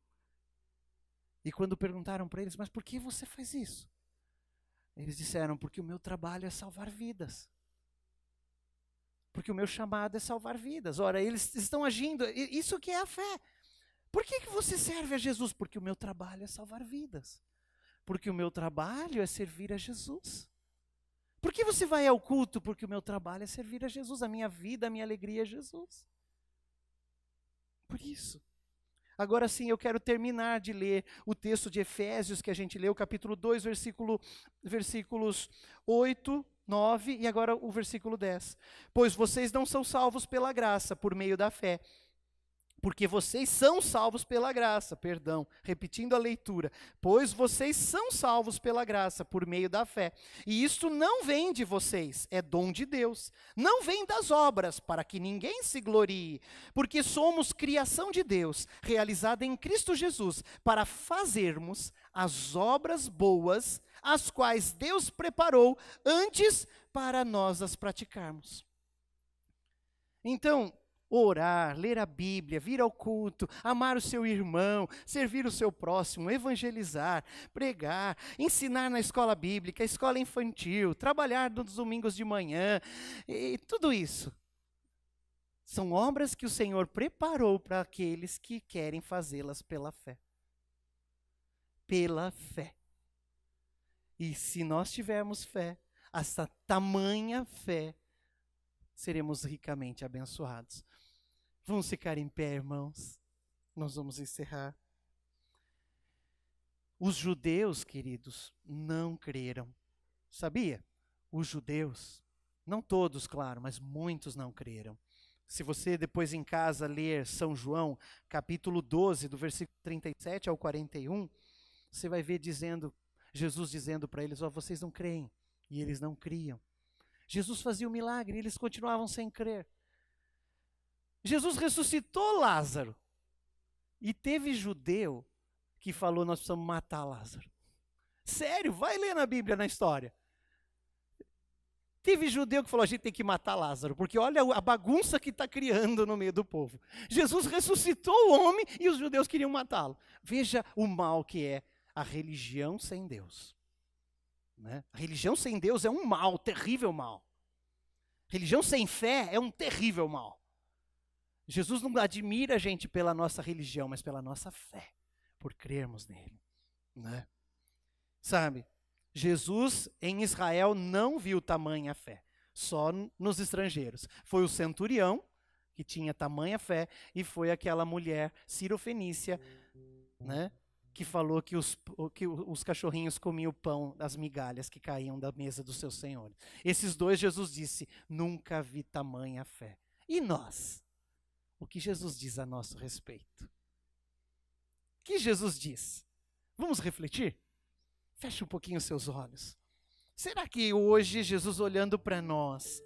E quando perguntaram para eles, mas por que você faz isso? Eles disseram, porque o meu trabalho é salvar vidas. Porque o meu chamado é salvar vidas. Ora, eles estão agindo, isso que é a fé. Por que você serve a Jesus? Porque o meu trabalho é salvar vidas. Porque o meu trabalho é servir a Jesus. Por que você vai ao culto? Porque o meu trabalho é servir a Jesus. A minha vida, a minha alegria é Jesus. Por isso. Agora sim, eu quero terminar de ler o texto de Efésios que a gente leu, capítulo 2, versículos 8, 9 e agora o versículo 10. Pois vocês não são salvos pela graça, por meio da fé. Porque vocês são salvos pela graça, repetindo a leitura. Pois vocês são salvos pela graça, por meio da fé. E isto não vem de vocês, é dom de Deus. Não vem das obras, para que ninguém se glorie. Porque somos criação de Deus, realizada em Cristo Jesus, para fazermos as obras boas, as quais Deus preparou antes para nós as praticarmos. Então, orar, ler a Bíblia, vir ao culto, amar o seu irmão, servir o seu próximo, evangelizar, pregar, ensinar na escola bíblica, escola infantil, trabalhar nos domingos de manhã, e tudo isso são obras que o Senhor preparou para aqueles que querem fazê-las pela fé. Pela fé. E se nós tivermos fé, essa tamanha fé, seremos ricamente abençoados. Vamos ficar em pé, irmãos. Nós vamos encerrar. Os judeus, queridos, não creram. Sabia? Os judeus, não todos, claro, mas muitos não creram. Se você depois em casa ler São João, capítulo 12, do versículo 37 ao 41, você vai ver Jesus dizendo para eles, vocês não creem. E eles não criam. Jesus fazia o milagre e eles continuavam sem crer. Jesus ressuscitou Lázaro. E teve judeu que falou, nós precisamos matar Lázaro. Sério, vai ler na Bíblia, na história. Teve judeu que falou, a gente tem que matar Lázaro, porque olha a bagunça que está criando no meio do povo. Jesus ressuscitou o homem e os judeus queriam matá-lo. Veja o mal que é a religião sem Deus. Né? A religião sem Deus é um mal, terrível mal. Religião sem fé é um terrível mal. Jesus não admira a gente pela nossa religião, mas pela nossa fé, por crermos nele. Né? Sabe, Jesus em Israel não viu tamanha fé, só nos estrangeiros. Foi o centurião que tinha tamanha fé e foi aquela mulher cirofenícia, né? Que falou que os cachorrinhos comiam o pão das migalhas que caíam da mesa dos seus senhores. Esses dois, Jesus disse, nunca vi tamanha fé. E nós? O que Jesus diz a nosso respeito? O que Jesus diz? Vamos refletir? Feche um pouquinho os seus olhos. Será que hoje, Jesus olhando para nós,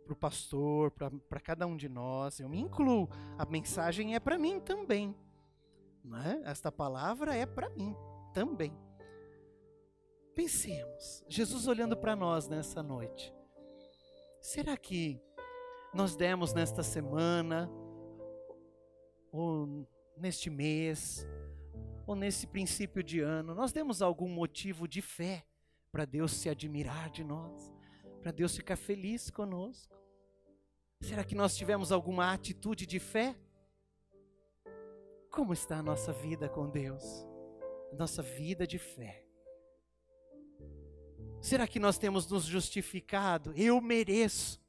para o pastor, para cada um de nós, eu me incluo, a mensagem é para mim também. Né? Esta palavra é para mim também. Pensemos, Jesus olhando para nós nessa noite. Será que nós demos nesta semana, ou neste mês, ou nesse princípio de ano, nós demos algum motivo de fé para Deus se admirar de nós, para Deus ficar feliz conosco? Será que nós tivemos alguma atitude de fé? Como está a nossa vida com Deus? A nossa vida de fé. Será que nós temos nos justificado? Eu mereço.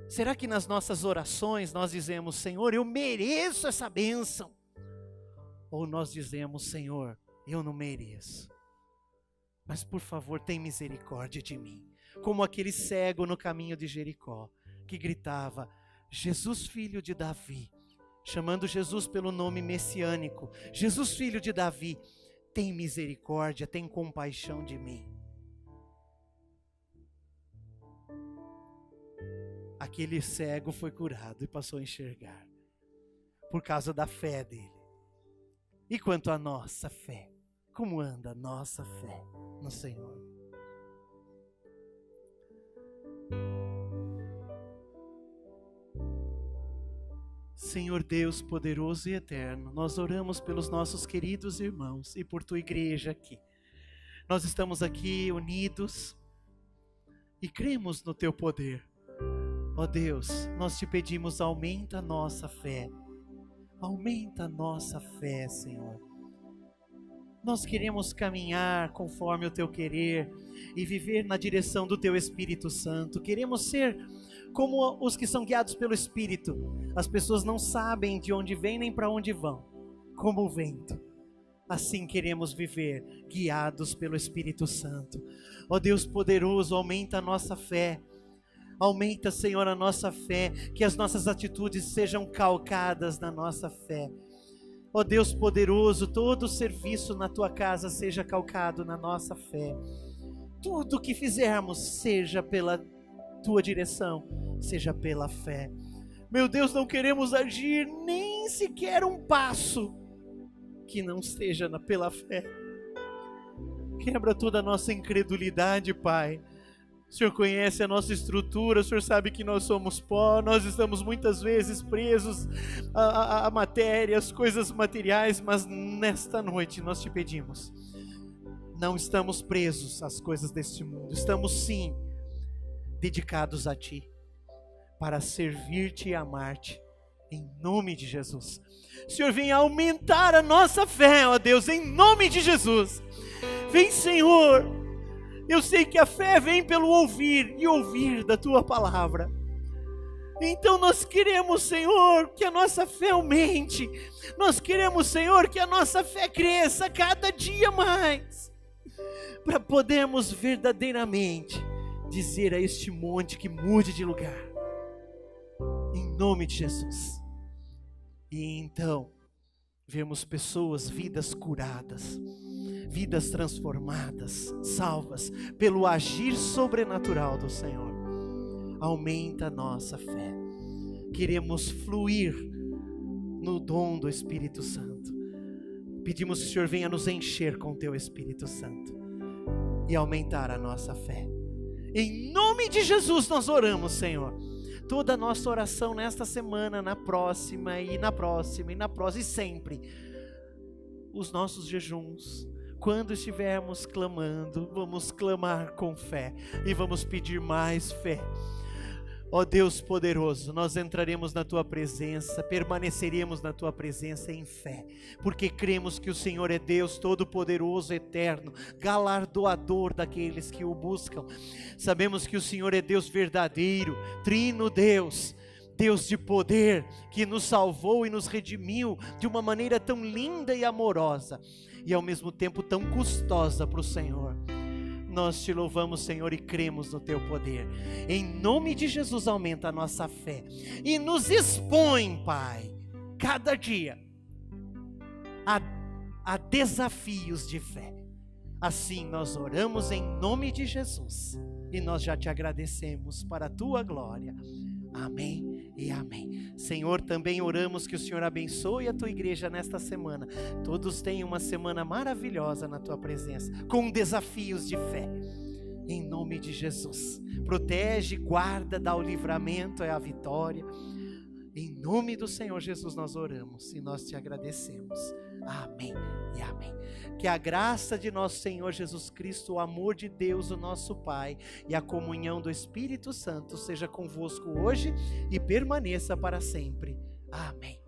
Será que nas nossas orações nós dizemos, Senhor, eu mereço essa bênção? Ou nós dizemos, Senhor, eu não mereço. Mas por favor, tem misericórdia de mim. Como aquele cego no caminho de Jericó, que gritava, Jesus, filho de Davi, chamando Jesus pelo nome messiânico, Jesus, filho de Davi, tem misericórdia, tem compaixão de mim. Aquele cego foi curado e passou a enxergar, por causa da fé dele. E quanto à nossa fé, como anda a nossa fé no Senhor? Senhor Deus poderoso e eterno, nós oramos pelos nossos queridos irmãos e por tua igreja aqui. Nós estamos aqui unidos e cremos no teu poder. Ó Deus, nós te pedimos, aumenta a nossa fé. Aumenta a nossa fé, Senhor. Nós queremos caminhar conforme o teu querer e viver na direção do teu Espírito Santo. Queremos ser como os que são guiados pelo Espírito. As pessoas não sabem de onde vêm nem para onde vão, como o vento. Assim queremos viver, guiados pelo Espírito Santo. Ó Deus poderoso, aumenta a nossa fé. Aumenta, Senhor, a nossa fé, que as nossas atitudes sejam calcadas na nossa fé. Ó Deus poderoso, todo serviço na tua casa seja calcado na nossa fé. Tudo que fizermos seja pela tua direção, seja pela fé. Meu Deus, não queremos agir nem sequer um passo que não seja pela fé. Quebra toda a nossa incredulidade, Pai. O Senhor conhece a nossa estrutura, o Senhor sabe que nós somos pó, nós estamos muitas vezes presos a matérias, coisas materiais, mas nesta noite nós te pedimos, não estamos presos às coisas deste mundo, estamos sim dedicados a Ti, para servir-te e amar-te, em nome de Jesus. Senhor, vem aumentar a nossa fé, ó Deus, em nome de Jesus. Vem, Senhor. Eu sei que a fé vem pelo ouvir e ouvir da tua palavra. Então nós queremos, Senhor, que a nossa fé aumente. Nós queremos, Senhor, que a nossa fé cresça cada dia mais, para podermos verdadeiramente dizer a este monte que mude de lugar, em nome de Jesus. E então vemos pessoas, vidas curadas, vidas transformadas, salvas pelo agir sobrenatural do Senhor. Aumenta a nossa fé. Queremos fluir no dom do Espírito Santo. Pedimos que o Senhor venha nos encher com o teu Espírito Santo e aumentar a nossa fé. Em nome de Jesus nós oramos, Senhor. Toda a nossa oração nesta semana, na próxima e na próxima e na próxima e sempre. Os nossos jejuns, quando estivermos clamando, vamos clamar com fé e vamos pedir mais fé. Ó Deus poderoso, nós entraremos na Tua presença, permaneceremos na Tua presença em fé, porque cremos que o Senhor é Deus Todo-Poderoso, Eterno, galardoador daqueles que o buscam. Sabemos que o Senhor é Deus verdadeiro, Trino Deus, Deus de poder, que nos salvou e nos redimiu de uma maneira tão linda e amorosa, e ao mesmo tempo tão custosa para o Senhor. Nós te louvamos, Senhor, e cremos no teu poder. Em nome de Jesus, aumenta a nossa fé e nos expõe, Pai, cada dia a desafios de fé. Assim nós oramos em nome de Jesus e nós já te agradecemos para a tua glória. Amém e amém. Senhor, também oramos que o Senhor abençoe a tua igreja nesta semana. Todos tenham uma semana maravilhosa na tua presença, com desafios de fé. Em nome de Jesus. Protege, guarda, dá o livramento, é a vitória. Em nome do Senhor Jesus nós oramos e nós te agradecemos. Amém e amém. Que a graça de nosso Senhor Jesus Cristo, o amor de Deus, o nosso Pai, e a comunhão do Espírito Santo seja convosco hoje e permaneça para sempre. Amém.